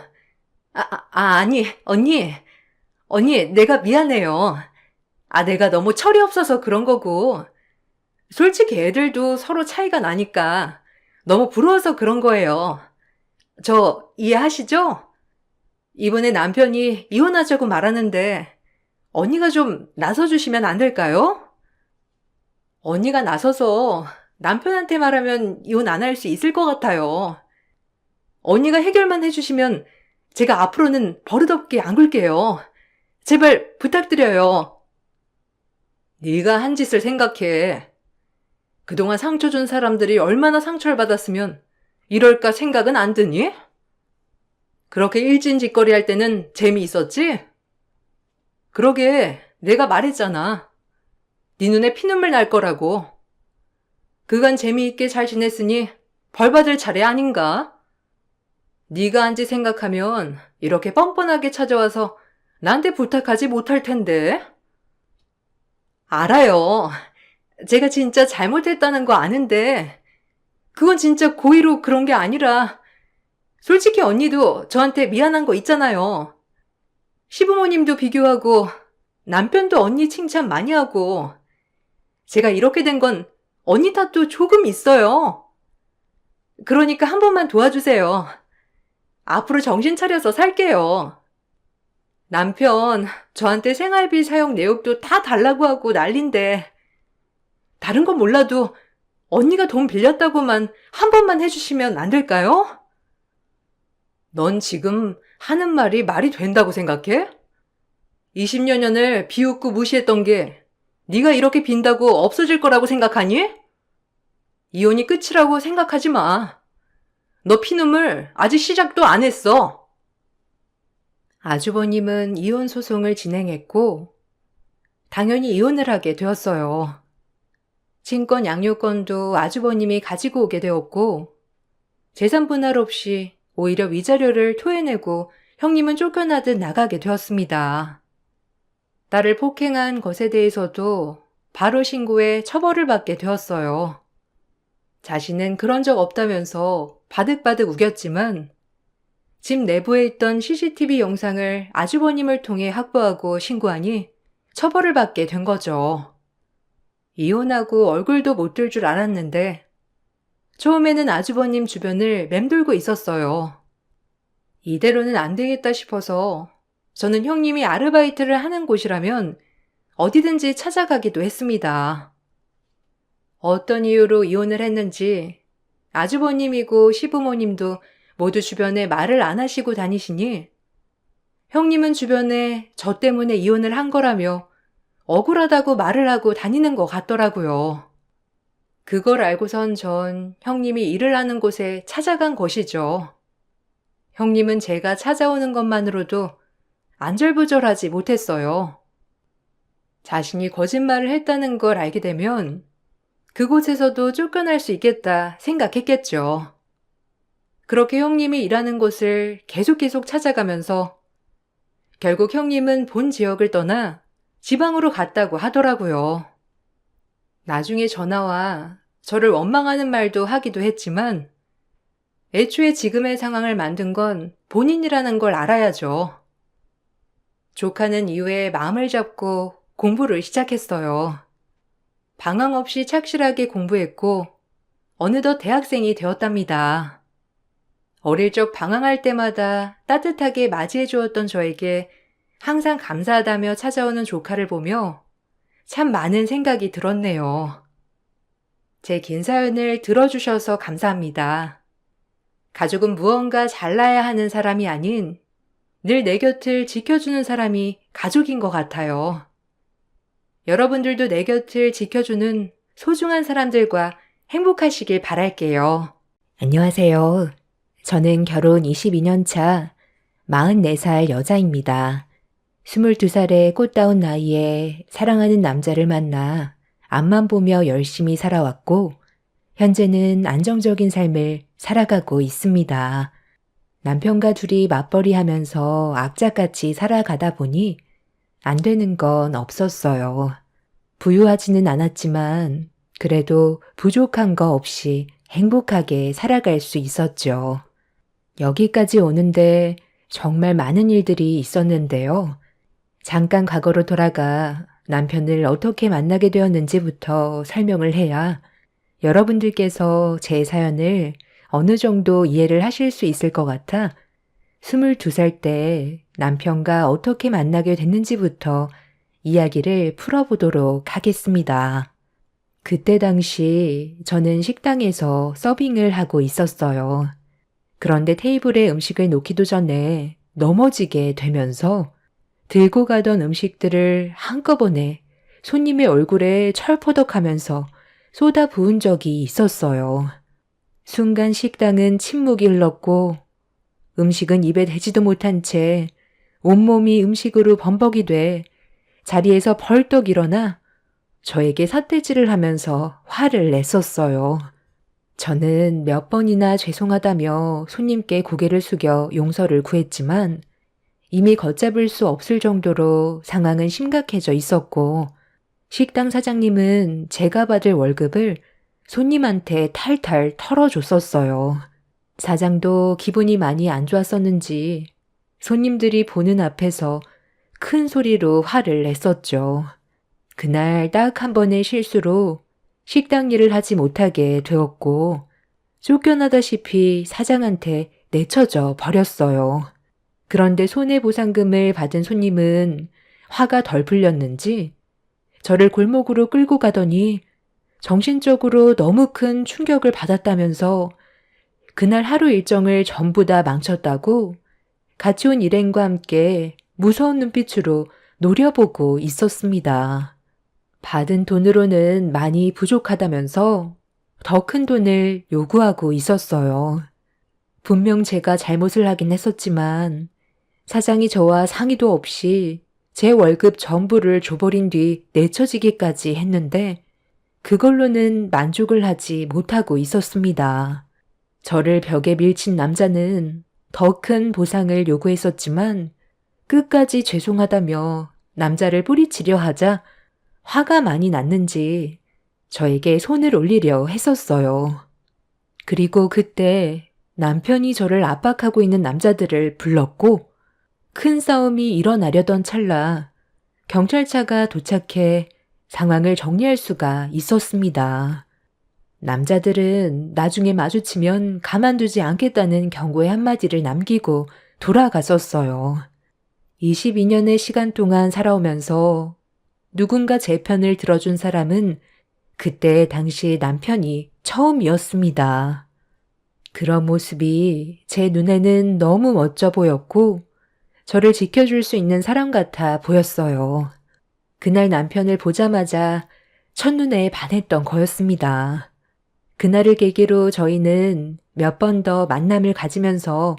아니, 언니, 내가 미안해요. 내가 너무 철이 없어서 그런 거고. 솔직히 애들도 서로 차이가 나니까 너무 부러워서 그런 거예요. 저 이해하시죠? 이번에 남편이 이혼하자고 말하는데 언니가 좀 나서주시면 안 될까요? 언니가 나서서 남편한테 말하면 이혼 안 할 수 있을 것 같아요. 언니가 해결만 해주시면 제가 앞으로는 버릇없게 안 굴게요. 제발 부탁드려요. 네가 한 짓을 생각해. 그동안 상처 준 사람들이 얼마나 상처를 받았으면 이럴까 생각은 안 드니? 그렇게 일진짓거리 할 때는 재미있었지? 그러게 내가 말했잖아. 네 눈에 피눈물 날 거라고. 그간 재미있게 잘 지냈으니 벌 받을 차례 아닌가? 네가 한 짓 생각하면 이렇게 뻔뻔하게 찾아와서 나한테 부탁하지 못할 텐데. 알아요. 제가 진짜 잘못했다는 거 아는데 그건 진짜 고의로 그런 게 아니라 솔직히 언니도 저한테 미안한 거 있잖아요. 시부모님도 비교하고 남편도 언니 칭찬 많이 하고 제가 이렇게 된 건 언니 탓도 조금 있어요. 그러니까 한 번만 도와주세요. 앞으로 정신 차려서 살게요. 남편 저한테 생활비 사용 내역도 다 달라고 하고 난린데 다른 건 몰라도 언니가 돈 빌렸다고만 한 번만 해주시면 안 될까요? 넌 지금 하는 말이 된다고 생각해? 20여 년을 비웃고 무시했던 게 네가 이렇게 빈다고 없어질 거라고 생각하니? 이혼이 끝이라고 생각하지 마. 너 피눈물 아직 시작도 안 했어. 아주버님은 이혼 소송을 진행했고 당연히 이혼을 하게 되었어요. 친권 양육권도 아주버님이 가지고 오게 되었고 재산 분할 없이 오히려 위자료를 토해내고 형님은 쫓겨나듯 나가게 되었습니다. 딸을 폭행한 것에 대해서도 바로 신고해 처벌을 받게 되었어요. 자신은 그런 적 없다면서 바득바득 우겼지만 집 내부에 있던 CCTV 영상을 아주버님을 통해 확보하고 신고하니 처벌을 받게 된 거죠. 이혼하고 얼굴도 못 들 줄 알았는데 처음에는 아주버님 주변을 맴돌고 있었어요. 이대로는 안 되겠다 싶어서 저는 형님이 아르바이트를 하는 곳이라면 어디든지 찾아가기도 했습니다. 어떤 이유로 이혼을 했는지 아주버님이고 시부모님도 모두 주변에 말을 안 하시고 다니시니 형님은 주변에 저 때문에 이혼을 한 거라며 억울하다고 말을 하고 다니는 것 같더라고요. 그걸 알고선 전 형님이 일을 하는 곳에 찾아간 것이죠. 형님은 제가 찾아오는 것만으로도 안절부절하지 못했어요. 자신이 거짓말을 했다는 걸 알게 되면 그곳에서도 쫓겨날 수 있겠다 생각했겠죠. 그렇게 형님이 일하는 곳을 계속 찾아가면서 결국 형님은 본 지역을 떠나 지방으로 갔다고 하더라고요. 나중에 전화와 저를 원망하는 말도 하기도 했지만 애초에 지금의 상황을 만든 건 본인이라는 걸 알아야죠. 조카는 이후에 마음을 잡고 공부를 시작했어요. 방황 없이 착실하게 공부했고 어느덧 대학생이 되었답니다. 어릴 적 방황할 때마다 따뜻하게 맞이해 주었던 저에게 항상 감사하다며 찾아오는 조카를 보며 참 많은 생각이 들었네요. 제 긴 사연을 들어주셔서 감사합니다. 가족은 무언가 잘나야 하는 사람이 아닌 늘 내 곁을 지켜주는 사람이 가족인 것 같아요. 여러분들도 내 곁을 지켜주는 소중한 사람들과 행복하시길 바랄게요. 안녕하세요. 저는 결혼 22년 차 44살 여자입니다. 22살의 꽃다운 나이에 사랑하는 남자를 만나 앞만 보며 열심히 살아왔고 현재는 안정적인 삶을 살아가고 있습니다. 남편과 둘이 맞벌이 하면서 악착같이 살아가다 보니 안 되는 건 없었어요. 부유하지는 않았지만 그래도 부족한 거 없이 행복하게 살아갈 수 있었죠. 여기까지 오는데 정말 많은 일들이 있었는데요. 잠깐 과거로 돌아가 남편을 어떻게 만나게 되었는지부터 설명을 해야 여러분들께서 제 사연을 어느 정도 이해를 하실 수 있을 것 같아 22살 때 남편과 어떻게 만나게 됐는지부터 이야기를 풀어보도록 하겠습니다. 그때 당시 저는 식당에서 서빙을 하고 있었어요. 그런데 테이블에 음식을 놓기도 전에 넘어지게 되면서 들고 가던 음식들을 한꺼번에 손님의 얼굴에 철퍼덕하면서 쏟아 부은 적이 있었어요. 순간 식당은 침묵이 흘렀고 음식은 입에 대지도 못한 채 온몸이 음식으로 범벅이 돼 자리에서 벌떡 일어나 저에게 삿대질을 하면서 화를 냈었어요. 저는 몇 번이나 죄송하다며 손님께 고개를 숙여 용서를 구했지만 이미 걷잡을 수 없을 정도로 상황은 심각해져 있었고 식당 사장님은 제가 받을 월급을 손님한테 탈탈 털어줬었어요. 사장도 기분이 많이 안 좋았었는지 손님들이 보는 앞에서 큰 소리로 화를 냈었죠. 그날 딱 한 번의 실수로 식당 일을 하지 못하게 되었고 쫓겨나다시피 사장한테 내쳐져 버렸어요. 그런데 손해보상금을 받은 손님은 화가 덜 풀렸는지 저를 골목으로 끌고 가더니 정신적으로 너무 큰 충격을 받았다면서 그날 하루 일정을 전부 다 망쳤다고 같이 온 일행과 함께 무서운 눈빛으로 노려보고 있었습니다. 받은 돈으로는 많이 부족하다면서 더 큰 돈을 요구하고 있었어요. 분명 제가 잘못을 하긴 했었지만 사장이 저와 상의도 없이 제 월급 전부를 줘버린 뒤 내쳐지기까지 했는데 그걸로는 만족을 하지 못하고 있었습니다. 저를 벽에 밀친 남자는 더 큰 보상을 요구했었지만 끝까지 죄송하다며 남자를 뿌리치려 하자 화가 많이 났는지 저에게 손을 올리려 했었어요. 그리고 그때 남편이 저를 압박하고 있는 남자들을 불렀고 큰 싸움이 일어나려던 찰나 경찰차가 도착해 상황을 정리할 수가 있었습니다. 남자들은 나중에 마주치면 가만두지 않겠다는 경고의 한마디를 남기고 돌아갔었어요. 22년의 시간 동안 살아오면서 누군가 제 편을 들어준 사람은 그때 당시 남편이 처음이었습니다. 그런 모습이 제 눈에는 너무 멋져 보였고 저를 지켜줄 수 있는 사람 같아 보였어요. 그날 남편을 보자마자 첫눈에 반했던 거였습니다. 그날을 계기로 저희는 몇 번 더 만남을 가지면서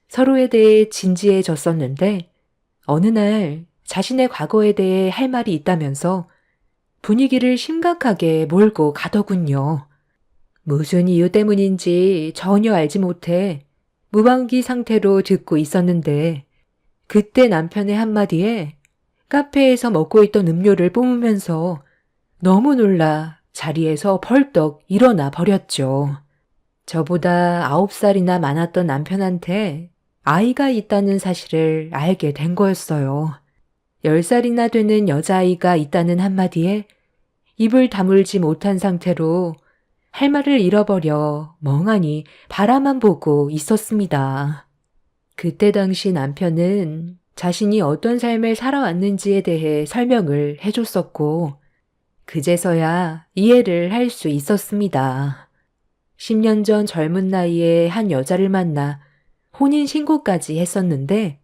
서로에 대해 진지해졌었는데 어느 날 자신의 과거에 대해 할 말이 있다면서 분위기를 심각하게 몰고 가더군요. 무슨 이유 때문인지 전혀 알지 못해 무방비 상태로 듣고 있었는데 그때 남편의 한마디에 카페에서 먹고 있던 음료를 뿜으면서 너무 놀라 자리에서 벌떡 일어나 버렸죠. 저보다 9살이나 많았던 남편한테 아이가 있다는 사실을 알게 된 거였어요. 10살이나 되는 여자아이가 있다는 한마디에 입을 다물지 못한 상태로 할 말을 잃어버려 멍하니 바라만 보고 있었습니다. 그때 당시 남편은 자신이 어떤 삶을 살아왔는지에 대해 설명을 해줬었고 그제서야 이해를 할 수 있었습니다. 10년 전 젊은 나이에 한 여자를 만나 혼인신고까지 했었는데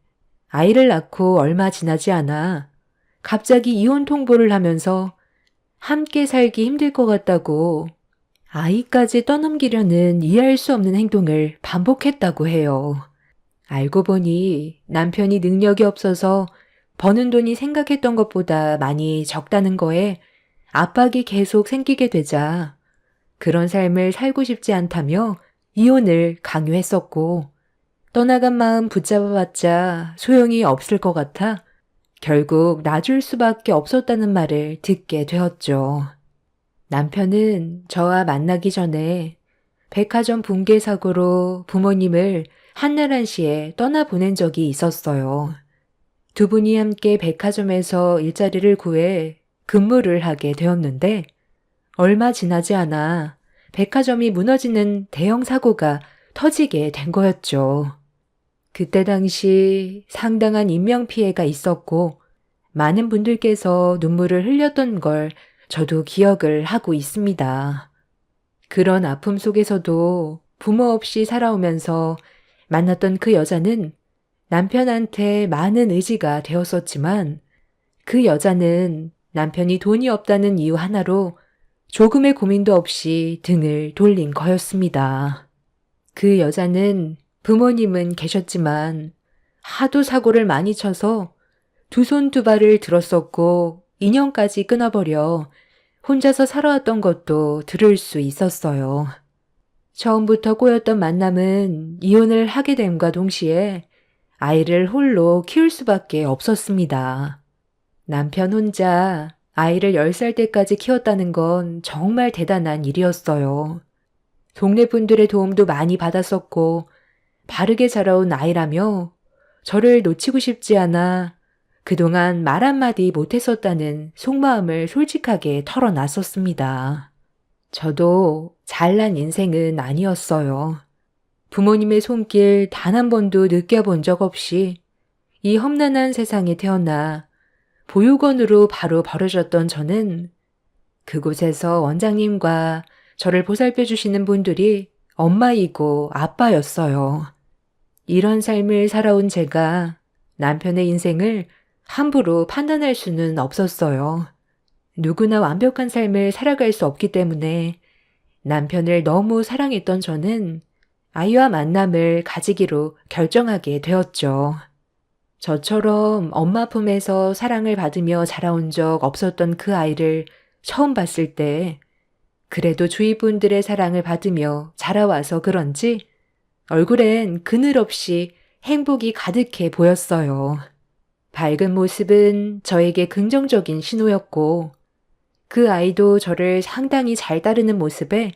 아이를 낳고 얼마 지나지 않아 갑자기 이혼 통보를 하면서 함께 살기 힘들 것 같다고 아이까지 떠넘기려는 이해할 수 없는 행동을 반복했다고 해요. 알고 보니 남편이 능력이 없어서 버는 돈이 생각했던 것보다 많이 적다는 거에 압박이 계속 생기게 되자 그런 삶을 살고 싶지 않다며 이혼을 강요했었고 떠나간 마음 붙잡아봤자 소용이 없을 것 같아 결국 놔줄 수밖에 없었다는 말을 듣게 되었죠. 남편은 저와 만나기 전에 백화점 붕괴 사고로 부모님을 한날 한시에 떠나보낸 적이 있었어요. 두 분이 함께 백화점에서 일자리를 구해 근무를 하게 되었는데 얼마 지나지 않아 백화점이 무너지는 대형 사고가 터지게 된 거였죠. 그때 당시 상당한 인명피해가 있었고 많은 분들께서 눈물을 흘렸던 걸 저도 기억을 하고 있습니다. 그런 아픔 속에서도 부모 없이 살아오면서 만났던 그 여자는 남편한테 많은 의지가 되었었지만 그 여자는 남편이 돈이 없다는 이유 하나로 조금의 고민도 없이 등을 돌린 거였습니다. 그 여자는 부모님은 계셨지만 하도 사고를 많이 쳐서 두 손 두 발을 들었었고 인연까지 끊어버려 혼자서 살아왔던 것도 들을 수 있었어요. 처음부터 꼬였던 만남은 이혼을 하게 됨과 동시에 아이를 홀로 키울 수밖에 없었습니다. 남편 혼자 아이를 10살 때까지 키웠다는 건 정말 대단한 일이었어요. 동네 분들의 도움도 많이 받았었고 바르게 자라온 아이라며 저를 놓치고 싶지 않아 그동안 말 한마디 못했었다는 속마음을 솔직하게 털어놨었습니다. 저도 잘난 인생은 아니었어요. 부모님의 손길 단 한 번도 느껴본 적 없이 이 험난한 세상에 태어나 보육원으로 바로 버려졌던 저는 그곳에서 원장님과 저를 보살펴 주시는 분들이 엄마이고 아빠였어요. 이런 삶을 살아온 제가 남편의 인생을 함부로 판단할 수는 없었어요. 누구나 완벽한 삶을 살아갈 수 없기 때문에 남편을 너무 사랑했던 저는 아이와 만남을 가지기로 결정하게 되었죠. 저처럼 엄마 품에서 사랑을 받으며 자라온 적 없었던 그 아이를 처음 봤을 때 그래도 주위 분들의 사랑을 받으며 자라와서 그런지 얼굴엔 그늘 없이 행복이 가득해 보였어요. 밝은 모습은 저에게 긍정적인 신호였고 그 아이도 저를 상당히 잘 따르는 모습에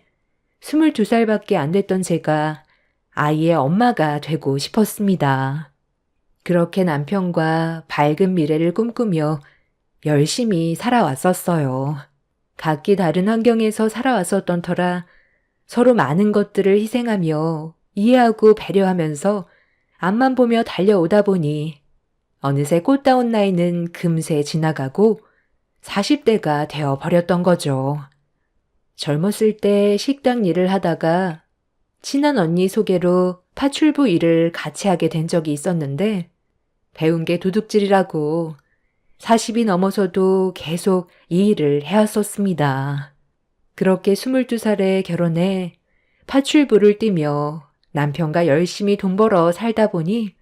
22살밖에 안 됐던 제가 아이의 엄마가 되고 싶었습니다. 그렇게 남편과 밝은 미래를 꿈꾸며 열심히 살아왔었어요. 각기 다른 환경에서 살아왔었던 터라 서로 많은 것들을 희생하며 이해하고 배려하면서 앞만 보며 달려오다 보니 어느새 꽃다운 나이는 금세 지나가고 40대가 되어버렸던 거죠. 젊었을 때 식당 일을 하다가 친한 언니 소개로 파출부 일을 같이 하게 된 적이 있었는데 배운 게 도둑질이라고 40이 넘어서도 계속 이 일을 해왔었습니다. 그렇게 22살에 결혼해 파출부를 뛰며 남편과 열심히 돈 벌어 살다 보니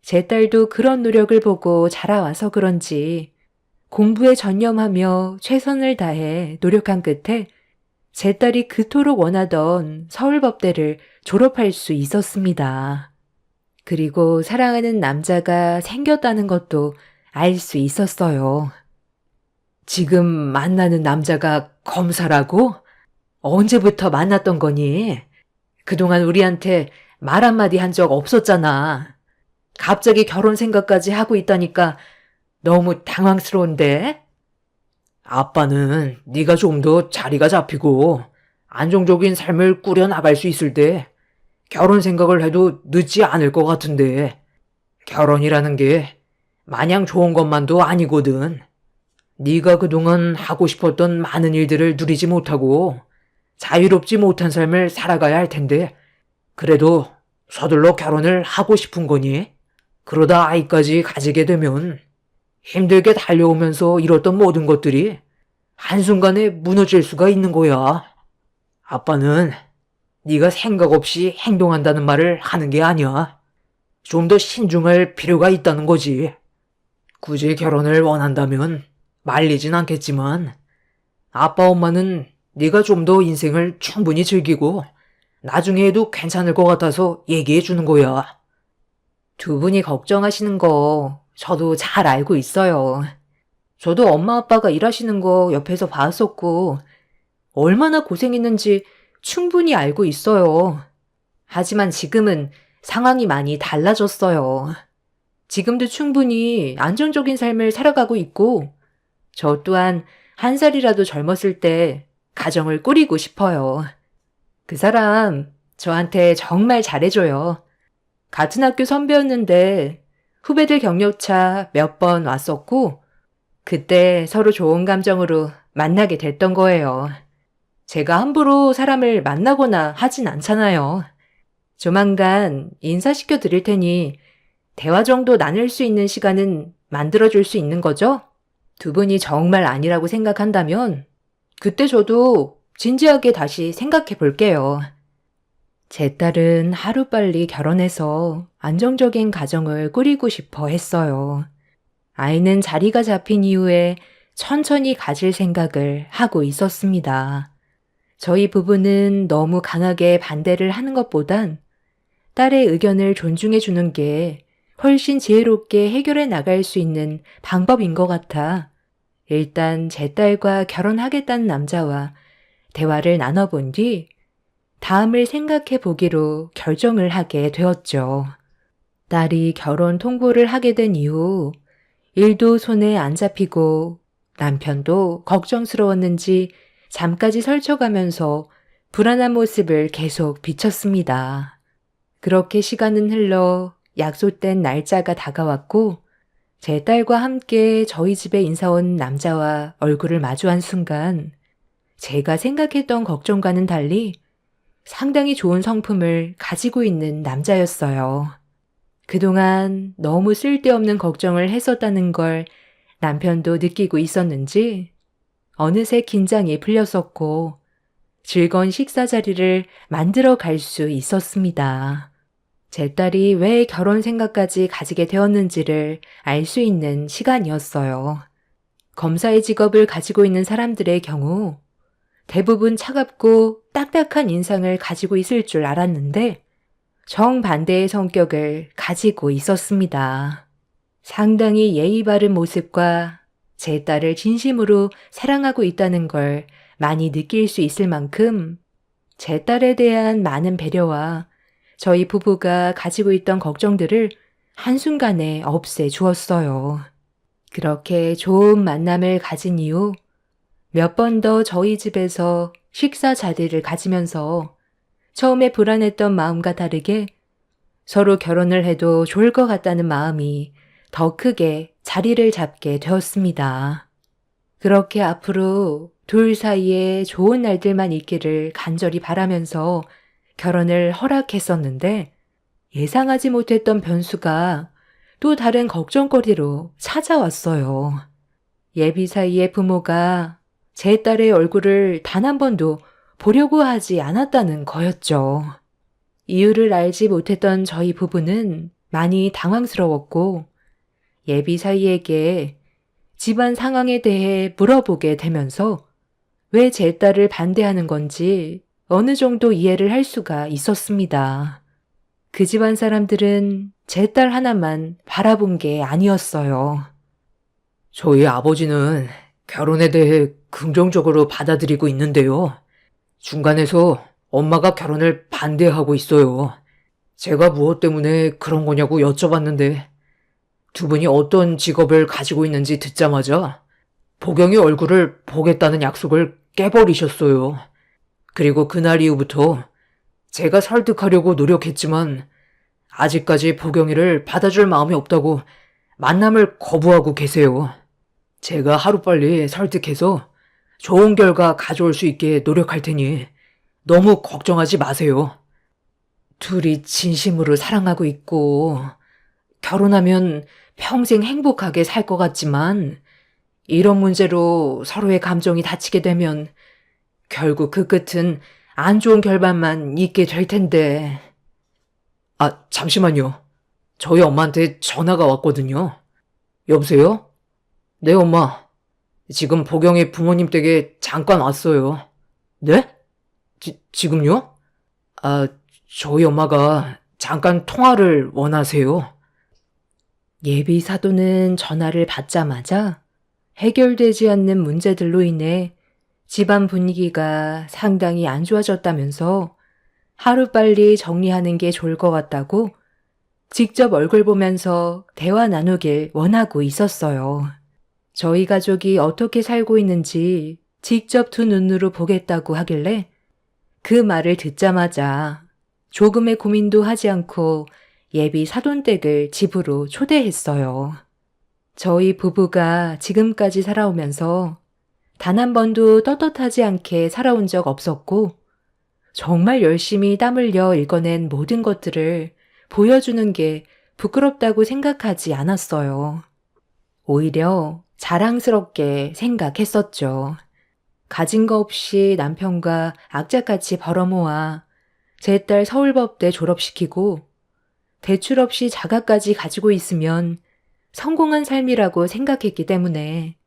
제 딸도 그런 노력을 보고 자라와서 그런지 공부에 전념하며 최선을 다해 노력한 끝에 제 딸이 그토록 원하던 서울법대를 졸업할 수 있었습니다. 그리고 사랑하는 남자가 생겼다는 것도 알 수 있었어요. 지금 만나는 남자가 검사라고? 언제부터 만났던 거니? 그동안 우리한테 말 한마디 한 적 없었잖아. 갑자기 결혼 생각까지 하고 있다니까 너무 당황스러운데? 아빠는 네가 좀 더 자리가 잡히고 안정적인 삶을 꾸려나갈 수 있을 때 결혼 생각을 해도 늦지 않을 것 같은데 결혼이라는 게 마냥 좋은 것만도 아니거든. 네가 그동안 하고 싶었던 많은 일들을 누리지 못하고 자유롭지 못한 삶을 살아가야 할 텐데 그래도 서둘러 결혼을 하고 싶은 거니? 그러다 아이까지 가지게 되면 힘들게 달려오면서 이뤘던 모든 것들이 한순간에 무너질 수가 있는 거야. 아빠는 네가 생각 없이 행동한다는 말을 하는 게 아니야. 좀 더 신중할 필요가 있다는 거지. 굳이 결혼을 원한다면 말리진 않겠지만 아빠 엄마는 네가 좀 더 인생을 충분히 즐기고 나중에 해도 괜찮을 것 같아서 얘기해 주는 거야. 두 분이 걱정하시는 거 저도 잘 알고 있어요. 저도 엄마 아빠가 일하시는 거 옆에서 봤었고 얼마나 고생했는지 충분히 알고 있어요. 하지만 지금은 상황이 많이 달라졌어요. 지금도 충분히 안정적인 삶을 살아가고 있고 저 또한 한 살이라도 젊었을 때 가정을 꾸리고 싶어요. 그 사람 저한테 정말 잘해줘요. 같은 학교 선배였는데 후배들 격려차 몇 번 왔었고 그때 서로 좋은 감정으로 만나게 됐던 거예요. 제가 함부로 사람을 만나거나 하진 않잖아요. 조만간 인사시켜 드릴 테니 대화 정도 나눌 수 있는 시간은 만들어줄 수 있는 거죠? 두 분이 정말 아니라고 생각한다면 그때 저도 진지하게 다시 생각해 볼게요. 제 딸은 하루빨리 결혼해서 안정적인 가정을 꾸리고 싶어 했어요. 아이는 자리가 잡힌 이후에 천천히 가질 생각을 하고 있었습니다. 저희 부부는 너무 강하게 반대를 하는 것보단 딸의 의견을 존중해 주는 게 훨씬 지혜롭게 해결해 나갈 수 있는 방법인 것 같아 일단 제 딸과 결혼하겠다는 남자와 대화를 나눠본 뒤 다음을 생각해 보기로 결정을 하게 되었죠. 딸이 결혼 통보를 하게 된 이후 일도 손에 안 잡히고 남편도 걱정스러웠는지 잠까지 설쳐가면서 불안한 모습을 계속 비쳤습니다. 그렇게 시간은 흘러 약속된 날짜가 다가왔고 제 딸과 함께 저희 집에 인사 온 남자와 얼굴을 마주한 순간 제가 생각했던 걱정과는 달리 상당히 좋은 성품을 가지고 있는 남자였어요. 그동안 너무 쓸데없는 걱정을 했었다는 걸 남편도 느끼고 있었는지 어느새 긴장이 풀렸었고 즐거운 식사 자리를 만들어 갈 수 있었습니다. 제 딸이 왜 결혼 생각까지 가지게 되었는지를 알 수 있는 시간이었어요. 검사의 직업을 가지고 있는 사람들의 경우 대부분 차갑고 딱딱한 인상을 가지고 있을 줄 알았는데 정반대의 성격을 가지고 있었습니다. 상당히 예의 바른 모습과 제 딸을 진심으로 사랑하고 있다는 걸 많이 느낄 수 있을 만큼 제 딸에 대한 많은 배려와 저희 부부가 가지고 있던 걱정들을 한순간에 없애주었어요. 그렇게 좋은 만남을 가진 이후 몇 번 더 저희 집에서 식사 자리를 가지면서 처음에 불안했던 마음과 다르게 서로 결혼을 해도 좋을 것 같다는 마음이 더 크게 자리를 잡게 되었습니다. 그렇게 앞으로 둘 사이에 좋은 날들만 있기를 간절히 바라면서 결혼을 허락했었는데 예상하지 못했던 변수가 또 다른 걱정거리로 찾아왔어요. 예비 사이의 부모가 제 딸의 얼굴을 단 한 번도 보려고 하지 않았다는 거였죠. 이유를 알지 못했던 저희 부부는 많이 당황스러웠고 예비 사이에게 집안 상황에 대해 물어보게 되면서 왜 제 딸을 반대하는 건지 어느 정도 이해를 할 수가 있었습니다. 그 집안 사람들은 제 딸 하나만 바라본 게 아니었어요. 저희 아버지는 결혼에 대해 긍정적으로 받아들이고 있는데요. 중간에서 엄마가 결혼을 반대하고 있어요. 제가 무엇 때문에 그런 거냐고 여쭤봤는데 두 분이 어떤 직업을 가지고 있는지 듣자마자 보경이 얼굴을 보겠다는 약속을 깨버리셨어요. 그리고 그날 이후부터 제가 설득하려고 노력했지만 아직까지 보경이를 받아줄 마음이 없다고 만남을 거부하고 계세요. 제가 하루빨리 설득해서 좋은 결과 가져올 수 있게 노력할 테니 너무 걱정하지 마세요. 둘이 진심으로 사랑하고 있고 결혼하면 평생 행복하게 살 것 같지만 이런 문제로 서로의 감정이 다치게 되면 결국 그 끝은 안 좋은 결말만 있게 될 텐데. 아, 잠시만요. 저희 엄마한테 전화가 왔거든요. 여보세요? 네, 엄마. 지금 보경이 부모님 댁에 잠깐 왔어요. 네? 지금요? 아, 저희 엄마가 잠깐 통화를 원하세요. 예비 사도는 전화를 받자마자 해결되지 않는 문제들로 인해 집안 분위기가 상당히 안 좋아졌다면서 하루빨리 정리하는 게 좋을 것 같다고 직접 얼굴 보면서 대화 나누길 원하고 있었어요. 저희 가족이 어떻게 살고 있는지 직접 두 눈으로 보겠다고 하길래 그 말을 듣자마자 조금의 고민도 하지 않고 예비 사돈댁을 집으로 초대했어요. 저희 부부가 지금까지 살아오면서 단 한 번도 떳떳하지 않게 살아온 적 없었고 정말 열심히 땀 흘려 읽어낸 모든 것들을 보여주는 게 부끄럽다고 생각하지 않았어요. 오히려 자랑스럽게 생각했었죠. 가진 거 없이 남편과 악착같이 벌어모아 제 딸 서울법대 졸업시키고 대출 없이 자가까지 가지고 있으면 성공한 삶이라고 생각했기 때문에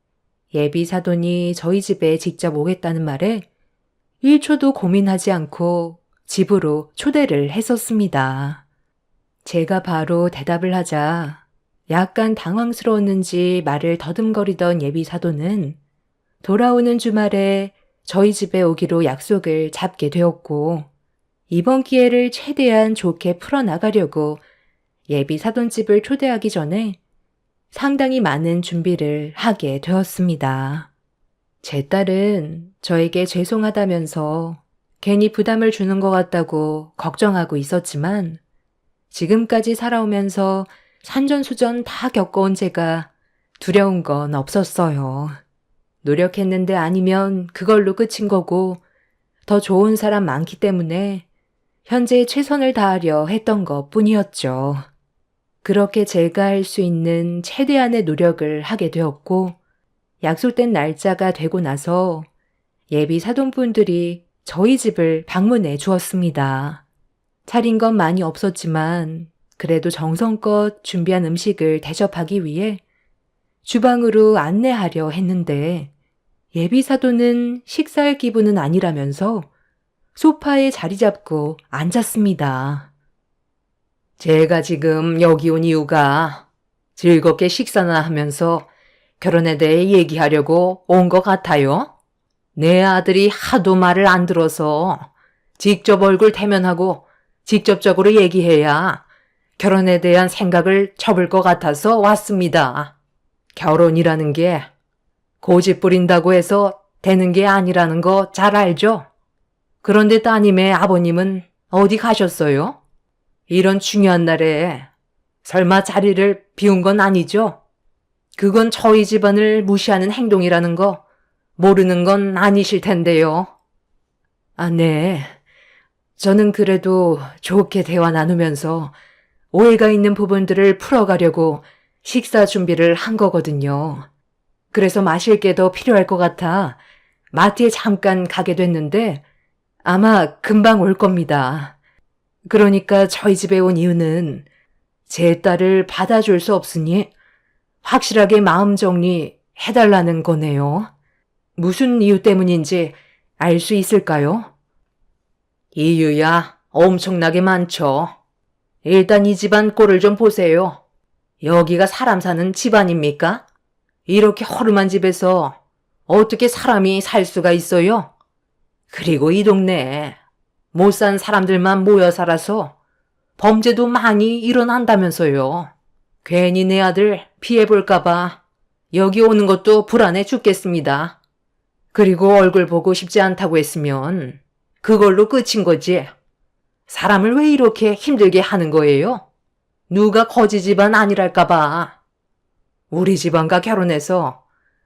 예비 사돈이 저희 집에 직접 오겠다는 말에 1초도 고민하지 않고 집으로 초대를 했었습니다. 제가 바로 대답을 하자 약간 당황스러웠는지 말을 더듬거리던 예비 사돈은 돌아오는 주말에 저희 집에 오기로 약속을 잡게 되었고 이번 기회를 최대한 좋게 풀어나가려고 예비 사돈집을 초대하기 전에 상당히 많은 준비를 하게 되었습니다. 제 딸은 저에게 죄송하다면서 괜히 부담을 주는 것 같다고 걱정하고 있었지만 지금까지 살아오면서 산전수전 다 겪어온 제가 두려운 건 없었어요. 노력했는데 아니면 그걸로 끝인 거고 더 좋은 사람 많기 때문에 현재 최선을 다하려 했던 것 뿐이었죠. 그렇게 제가 할 수 있는 최대한의 노력을 하게 되었고 약속된 날짜가 되고 나서 예비 사돈분들이 저희 집을 방문해 주었습니다. 차린 건 많이 없었지만 그래도 정성껏 준비한 음식을 대접하기 위해 주방으로 안내하려 했는데 예비 사돈은 식사할 기분은 아니라면서 소파에 자리 잡고 앉았습니다. 제가 지금 여기 온 이유가 즐겁게 식사나 하면서 결혼에 대해 얘기하려고 온 것 같아요. 내 아들이 하도 말을 안 들어서 직접 얼굴 대면하고 직접적으로 얘기해야 결혼에 대한 생각을 접을 것 같아서 왔습니다. 결혼이라는 게 고집 부린다고 해서 되는 게 아니라는 거 잘 알죠? 그런데 따님의 아버님은 어디 가셨어요? 이런 중요한 날에 설마 자리를 비운 건 아니죠? 그건 저희 집안을 무시하는 행동이라는 거 모르는 건 아니실 텐데요. 아, 네. 저는 그래도 좋게 대화 나누면서 오해가 있는 부분들을 풀어가려고 식사 준비를 한 거거든요. 그래서 마실 게 더 필요할 것 같아 마트에 잠깐 가게 됐는데 아마 금방 올 겁니다. 그러니까 저희 집에 온 이유는 제 딸을 받아줄 수 없으니 확실하게 마음 정리 해달라는 거네요. 무슨 이유 때문인지 알 수 있을까요? 이유야 엄청나게 많죠. 일단 이 집안 꼴을 좀 보세요. 여기가 사람 사는 집안입니까? 이렇게 허름한 집에서 어떻게 사람이 살 수가 있어요? 그리고 이 동네에 못 산 사람들만 모여 살아서 범죄도 많이 일어난다면서요. 괜히 내 아들 피해볼까봐 여기 오는 것도 불안해 죽겠습니다. 그리고 얼굴 보고 싶지 않다고 했으면 그걸로 끝인 거지. 사람을 왜 이렇게 힘들게 하는 거예요? 누가 거지 집안 아니랄까봐. 우리 집안과 결혼해서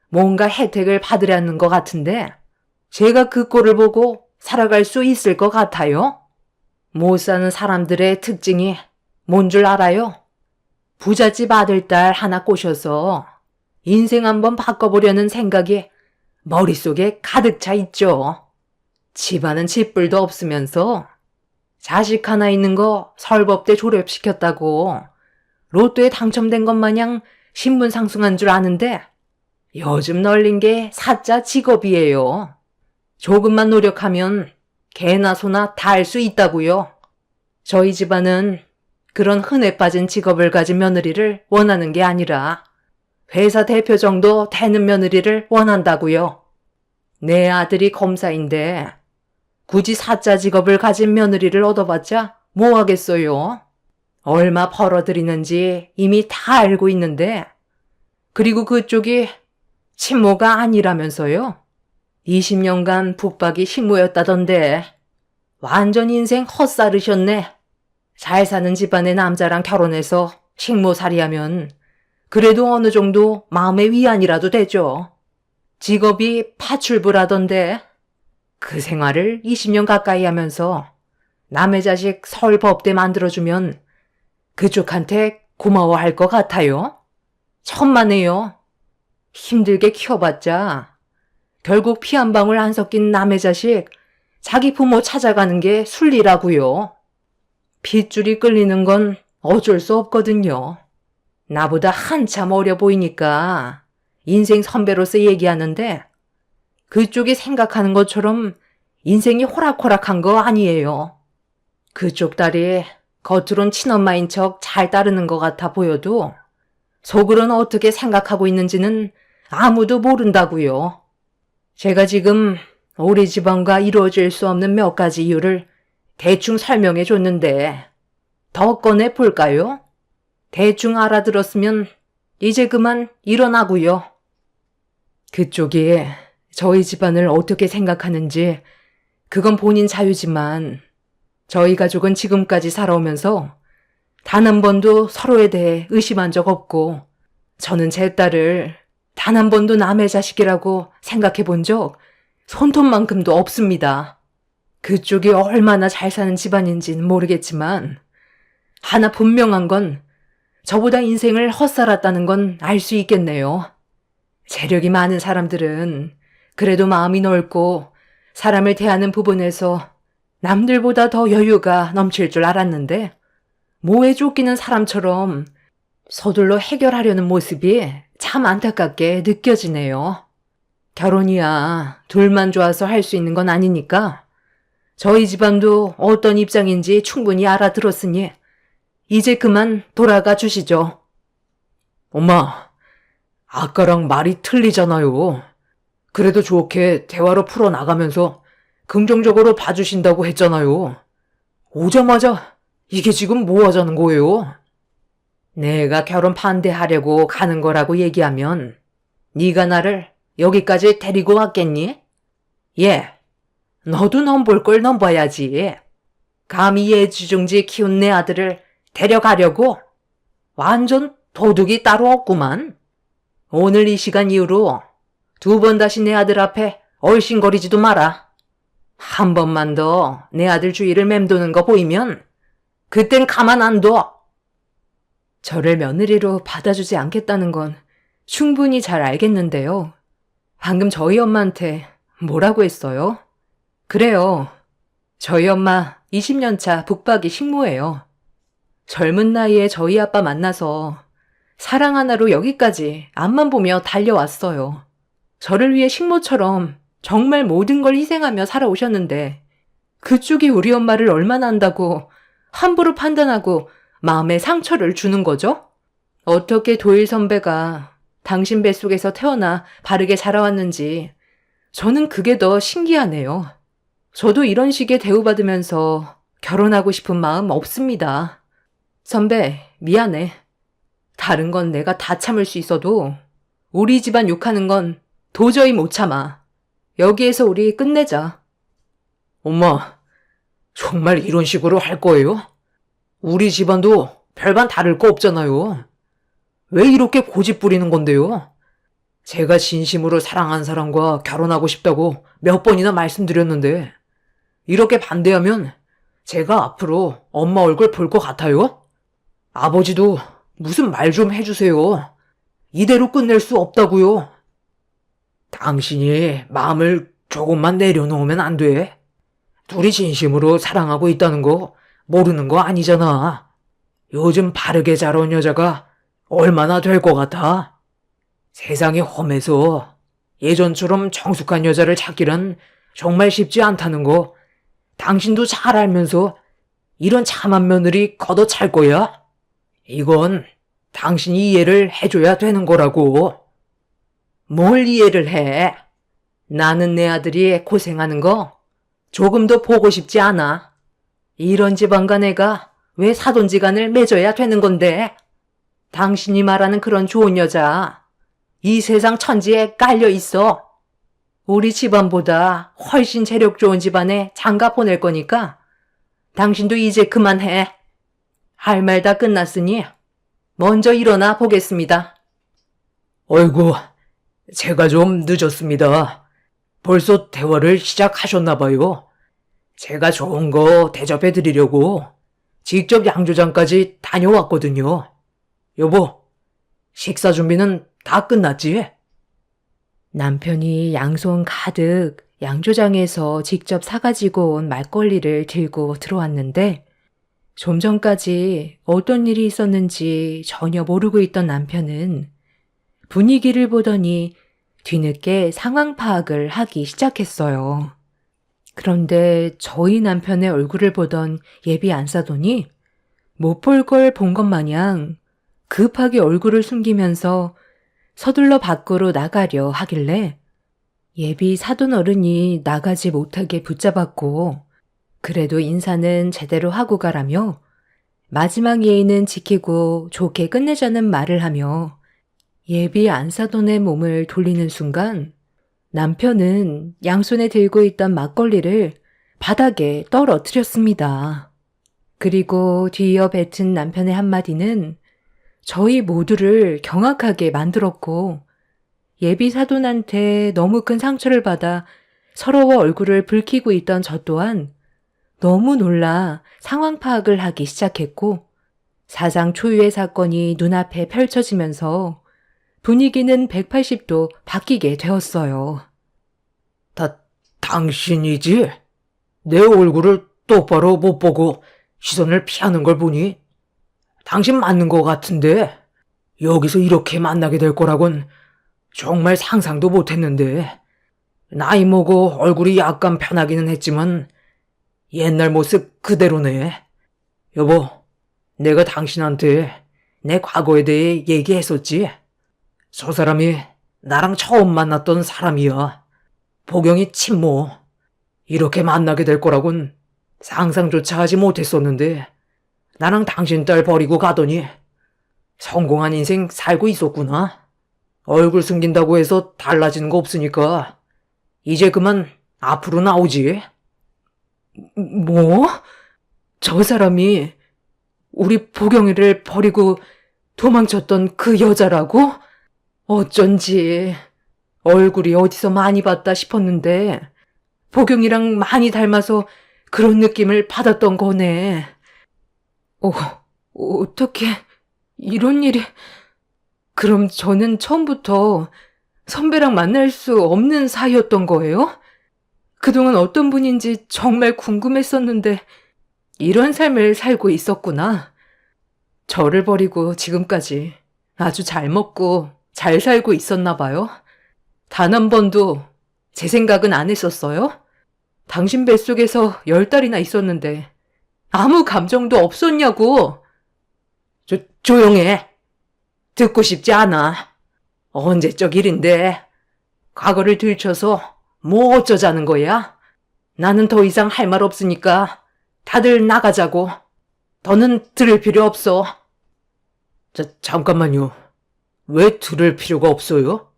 뭔가 혜택을 받으려는 것 같은데 제가 그 꼴을 보고 살아갈 수 있을 것 같아요? 못 사는 사람들의 특징이 뭔 줄 알아요? 부잣집 아들딸 하나 꼬셔서 인생 한번 바꿔보려는 생각이 머릿속에 가득 차 있죠. 집안은 집불도 없으면서 자식 하나 있는 거 설법대 졸업시켰다고 로또에 당첨된 것 마냥 신분 상승한 줄 아는데 요즘 널린 게 사자 직업이에요. 조금만 노력하면 개나 소나 다 할 수 있다고요. 저희 집안은 그런 흔해 빠진 직업을 가진 며느리를 원하는 게 아니라 회사 대표 정도 되는 며느리를 원한다고요. 내 아들이 검사인데 굳이 사자 직업을 가진 며느리를 얻어봤자 뭐 하겠어요? 얼마 벌어들이는지 이미 다 알고 있는데 그리고 그쪽이 친모가 아니라면서요. 20년간 북박이 식모였다던데 완전 인생 헛살으셨네. 잘 사는 집안의 남자랑 결혼해서 식모살이하면 그래도 어느 정도 마음의 위안이라도 되죠. 직업이 파출부라던데 그 생활을 20년 가까이 하면서 남의 자식 설법대 만들어주면 그쪽한테 고마워할 것 같아요. 천만에요. 힘들게 키워봤자 결국 피 한 방울 안 섞인 남의 자식 자기 부모 찾아가는 게 순리라고요. 핏줄이 끌리는 건 어쩔 수 없거든요. 나보다 한참 어려 보이니까 인생 선배로서 얘기하는데 그쪽이 생각하는 것처럼 인생이 호락호락한 거 아니에요. 그쪽 딸이 겉으론 친엄마인 척 잘 따르는 것 같아 보여도 속으로는 어떻게 생각하고 있는지는 아무도 모른다고요. 제가 지금 우리 집안과 이루어질 수 없는 몇 가지 이유를 대충 설명해 줬는데 더 꺼내 볼까요? 대충 알아들었으면 이제 그만 일어나고요. 그쪽이 저희 집안을 어떻게 생각하는지 그건 본인 자유지만 저희 가족은 지금까지 살아오면서 단 한 번도 서로에 대해 의심한 적 없고 저는 제 딸을 단 한 번도 남의 자식이라고 생각해 본 적 손톱만큼도 없습니다. 그쪽이 얼마나 잘 사는 집안인지는 모르겠지만 하나 분명한 건 저보다 인생을 헛살았다는 건 알 수 있겠네요. 재력이 많은 사람들은 그래도 마음이 넓고 사람을 대하는 부분에서 남들보다 더 여유가 넘칠 줄 알았는데 모에 쫓기는 사람처럼 서둘러 해결하려는 모습이 참 안타깝게 느껴지네요. 결혼이야 둘만 좋아서 할 수 있는 건 아니니까 저희 집안도 어떤 입장인지 충분히 알아들었으니 이제 그만 돌아가 주시죠. 엄마, 아까랑 말이 틀리잖아요. 그래도 좋게 대화로 풀어나가면서 긍정적으로 봐주신다고 했잖아요. 오자마자 이게 지금 뭐 하자는 거예요? 내가 결혼 반대하려고 가는 거라고 얘기하면 네가 나를 여기까지 데리고 왔겠니? 예, 너도 넘볼 걸 넘봐야지. 감히 예지중지 키운 내 아들을 데려가려고? 완전 도둑이 따로 없구만. 오늘 이 시간 이후로 2번 다시 내 아들 앞에 얼씬거리지도 마라. 한 번만 더 내 아들 주위를 맴도는 거 보이면 그땐 가만 안 둬. 저를 며느리로 받아주지 않겠다는 건 충분히 잘 알겠는데요. 방금 저희 엄마한테 뭐라고 했어요? 그래요. 저희 엄마 20년 차 북박이 식모예요. 젊은 나이에 저희 아빠 만나서 사랑 하나로 여기까지 앞만 보며 달려왔어요. 저를 위해 식모처럼 정말 모든 걸 희생하며 살아오셨는데 그쪽이 우리 엄마를 얼마나 안다고 함부로 판단하고 마음에 상처를 주는 거죠? 어떻게 도일 선배가 당신 뱃속에서 태어나 바르게 자라왔는지 저는 그게 더 신기하네요. 저도 이런 식의 대우받으면서 결혼하고 싶은 마음 없습니다. 선배, 미안해. 다른 건 내가 다 참을 수 있어도 우리 집안 욕하는 건 도저히 못 참아. 여기에서 우리 끝내자. 엄마, 정말 이런 식으로 할 거예요? 우리 집안도 별반 다를 거 없잖아요. 왜 이렇게 고집 부리는 건데요? 제가 진심으로 사랑한 사람과 결혼하고 싶다고 몇 번이나 말씀드렸는데 이렇게 반대하면 제가 앞으로 엄마 얼굴 볼 것 같아요? 아버지도 무슨 말 좀 해주세요. 이대로 끝낼 수 없다고요. 당신이 마음을 조금만 내려놓으면 안 돼. 둘이 진심으로 사랑하고 있다는 거 모르는 거 아니잖아. 요즘 바르게 자라온 여자가 얼마나 될 것 같아? 세상이 험해서 예전처럼 정숙한 여자를 찾기란 정말 쉽지 않다는 거 당신도 잘 알면서 이런 참한 며느리 걷어찰 거야? 이건 당신이 이해를 해줘야 되는 거라고. 뭘 이해를 해? 나는 내 아들이 고생하는 거 조금도 보고 싶지 않아. 이런 집안과 내가 왜 사돈지간을 맺어야 되는 건데? 당신이 말하는 그런 좋은 여자 이 세상 천지에 깔려 있어. 우리 집안보다 훨씬 재력 좋은 집안에 장가 보낼 거니까 당신도 이제 그만해. 할 말 다 끝났으니 먼저 일어나 보겠습니다. 어이구, 제가 좀 늦었습니다. 벌써 대화를 시작하셨나 봐요. 제가 좋은 거 대접해 드리려고 직접 양조장까지 다녀왔거든요. 여보, 식사 준비는 다 끝났지? 남편이 양손 가득 양조장에서 직접 사가지고 온 막걸리를 들고 들어왔는데 좀 전까지 어떤 일이 있었는지 전혀 모르고 있던 남편은 분위기를 보더니 뒤늦게 상황 파악을 하기 시작했어요. 그런데 저희 남편의 얼굴을 보던 예비 안사돈이 못 볼 걸 본 것 마냥 급하게 얼굴을 숨기면서 서둘러 밖으로 나가려 하길래 예비 사돈 어른이 나가지 못하게 붙잡았고 그래도 인사는 제대로 하고 가라며 마지막 예의는 지키고 좋게 끝내자는 말을 하며 예비 안사돈의 몸을 돌리는 순간 남편은 양손에 들고 있던 막걸리를 바닥에 떨어뜨렸습니다. 그리고 뒤이어 뱉은 남편의 한마디는 저희 모두를 경악하게 만들었고 예비 사돈한테 너무 큰 상처를 받아 서러워 얼굴을 붉히고 있던 저 또한 너무 놀라 상황 파악을 하기 시작했고 사상 초유의 사건이 눈앞에 펼쳐지면서 분위기는 180도 바뀌게 되었어요. 당신이지? 내 얼굴을 똑바로 못 보고 시선을 피하는 걸 보니 당신 맞는 것 같은데 여기서 이렇게 만나게 될 거라곤 정말 상상도 못했는데 나이 먹어 얼굴이 약간 변하기는 했지만 옛날 모습 그대로네. 여보, 내가 당신한테 내 과거에 대해 얘기했었지? 저 사람이 나랑 처음 만났던 사람이야. 보경이 친모. 이렇게 만나게 될 거라곤 상상조차 하지 못했었는데 나랑 당신 딸 버리고 가더니 성공한 인생 살고 있었구나. 얼굴 숨긴다고 해서 달라지는 거 없으니까 이제 그만 앞으로 나오지. 뭐? 저 사람이 우리 보경이를 버리고 도망쳤던 그 여자라고? 어쩐지 얼굴이 어디서 많이 봤다 싶었는데 보경이랑 많이 닮아서 그런 느낌을 받았던 거네. 어떻게 이런 일이... 그럼 저는 처음부터 선배랑 만날 수 없는 사이였던 거예요? 그동안 어떤 분인지 정말 궁금했었는데 이런 삶을 살고 있었구나. 저를 버리고 지금까지 아주 잘 먹고 잘 살고 있었나 봐요. 단 한 번도 제 생각은 안 했었어요? 당신 뱃속에서 10달이나 있었는데 아무 감정도 없었냐고. 조용해. 듣고 싶지 않아. 언제적 일인데 과거를 들춰서 뭐 어쩌자는 거야? 나는 더 이상 할 말 없으니까 다들 나가자고. 더는 들을 필요 없어. 잠깐만요. 왜 들을 필요가 없어요?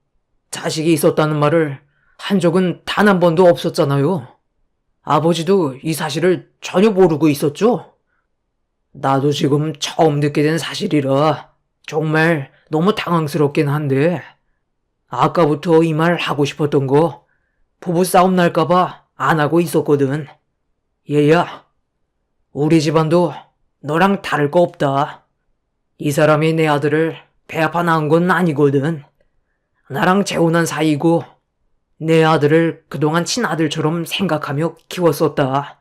자식이 있었다는 말을 한 적은 단 한 번도 없었잖아요. 아버지도 이 사실을 전혀 모르고 있었죠? 나도 지금 처음 듣게 된 사실이라 정말 너무 당황스럽긴 한데 아까부터 이 말 하고 싶었던 거 부부싸움 날까봐 안 하고 있었거든. 얘야, 우리 집안도 너랑 다를 거 없다. 이 사람이 내 아들을 배 아파 낳은 건 아니거든. 나랑 재혼한 사이고 내 아들을 그동안 친아들처럼 생각하며 키웠었다.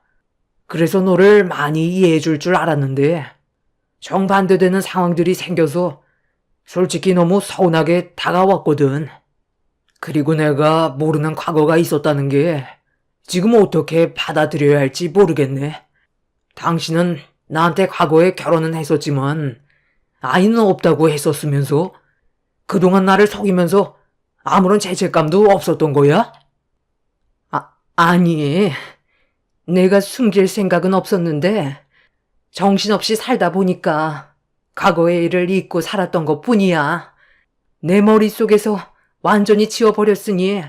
그래서 너를 많이 이해해 줄 줄 알았는데 정반대되는 상황들이 생겨서 솔직히 너무 서운하게 다가왔거든. 그리고 내가 모르는 과거가 있었다는 게 지금 어떻게 받아들여야 할지 모르겠네. 당신은 나한테 과거에 결혼은 했었지만 아이는 없다고 했었으면서 그동안 나를 속이면서 아무런 죄책감도 없었던 거야? 아니, 내가 숨길 생각은 없었는데 정신없이 살다 보니까 과거의 일을 잊고 살았던 것 뿐이야. 내 머릿속에서 완전히 지워버렸으니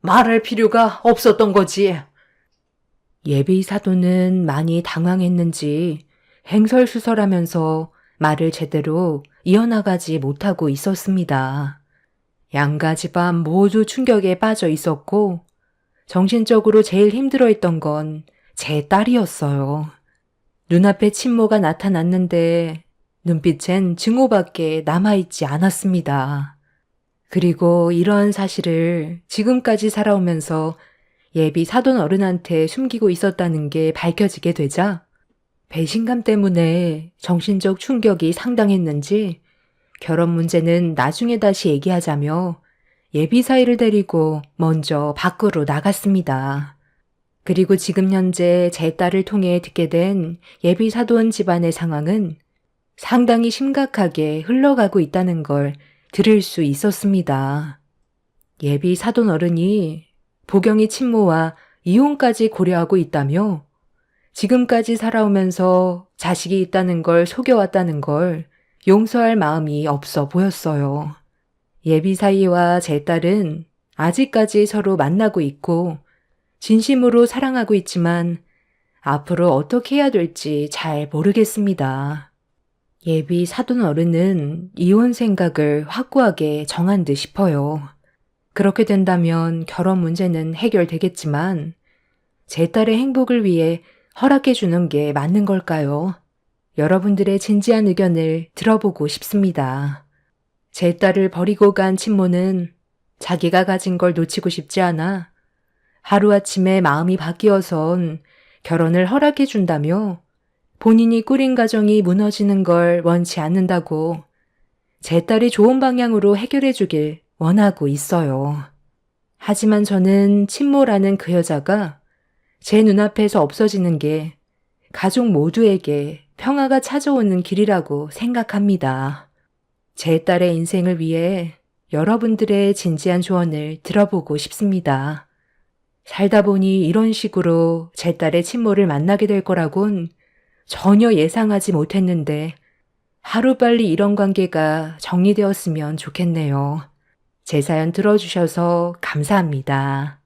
말할 필요가 없었던 거지. 예비 사도는 많이 당황했는지 행설수설하면서 말을 제대로 이어나가지 못하고 있었습니다. 양가 집안 모두 충격에 빠져 있었고 정신적으로 제일 힘들어했던 건 제 딸이었어요. 눈앞에 친모가 나타났는데 눈빛엔 증오밖에 남아있지 않았습니다. 그리고 이러한 사실을 지금까지 살아오면서 예비 사돈 어른한테 숨기고 있었다는 게 밝혀지게 되자 배신감 때문에 정신적 충격이 상당했는지 결혼 문제는 나중에 다시 얘기하자며 예비 사이를 데리고 먼저 밖으로 나갔습니다. 그리고 지금 현재 제 딸을 통해 듣게 된 예비 사돈 집안의 상황은 상당히 심각하게 흘러가고 있다는 걸 들을 수 있었습니다. 예비 사돈 어른이 보경이 친모와 이혼까지 고려하고 있다며 지금까지 살아오면서 자식이 있다는 걸 속여왔다는 걸 용서할 마음이 없어 보였어요. 예비 사이와 제 딸은 아직까지 서로 만나고 있고 진심으로 사랑하고 있지만 앞으로 어떻게 해야 될지 잘 모르겠습니다. 예비 사돈 어른은 이혼 생각을 확고하게 정한 듯 싶어요. 그렇게 된다면 결혼 문제는 해결되겠지만 제 딸의 행복을 위해 허락해 주는 게 맞는 걸까요? 여러분들의 진지한 의견을 들어보고 싶습니다. 제 딸을 버리고 간 친모는 자기가 가진 걸 놓치고 싶지 않아 하루아침에 마음이 바뀌어선 결혼을 허락해 준다며 본인이 꾸린 가정이 무너지는 걸 원치 않는다고 제 딸이 좋은 방향으로 해결해 주길 원하고 있어요. 하지만 저는 친모라는 그 여자가 제 눈앞에서 없어지는 게 가족 모두에게 평화가 찾아오는 길이라고 생각합니다. 제 딸의 인생을 위해 여러분들의 진지한 조언을 들어보고 싶습니다. 살다 보니 이런 식으로 제 딸의 친모를 만나게 될 거라곤 전혀 예상하지 못했는데 하루빨리 이런 관계가 정리되었으면 좋겠네요. 제 사연 들어주셔서 감사합니다.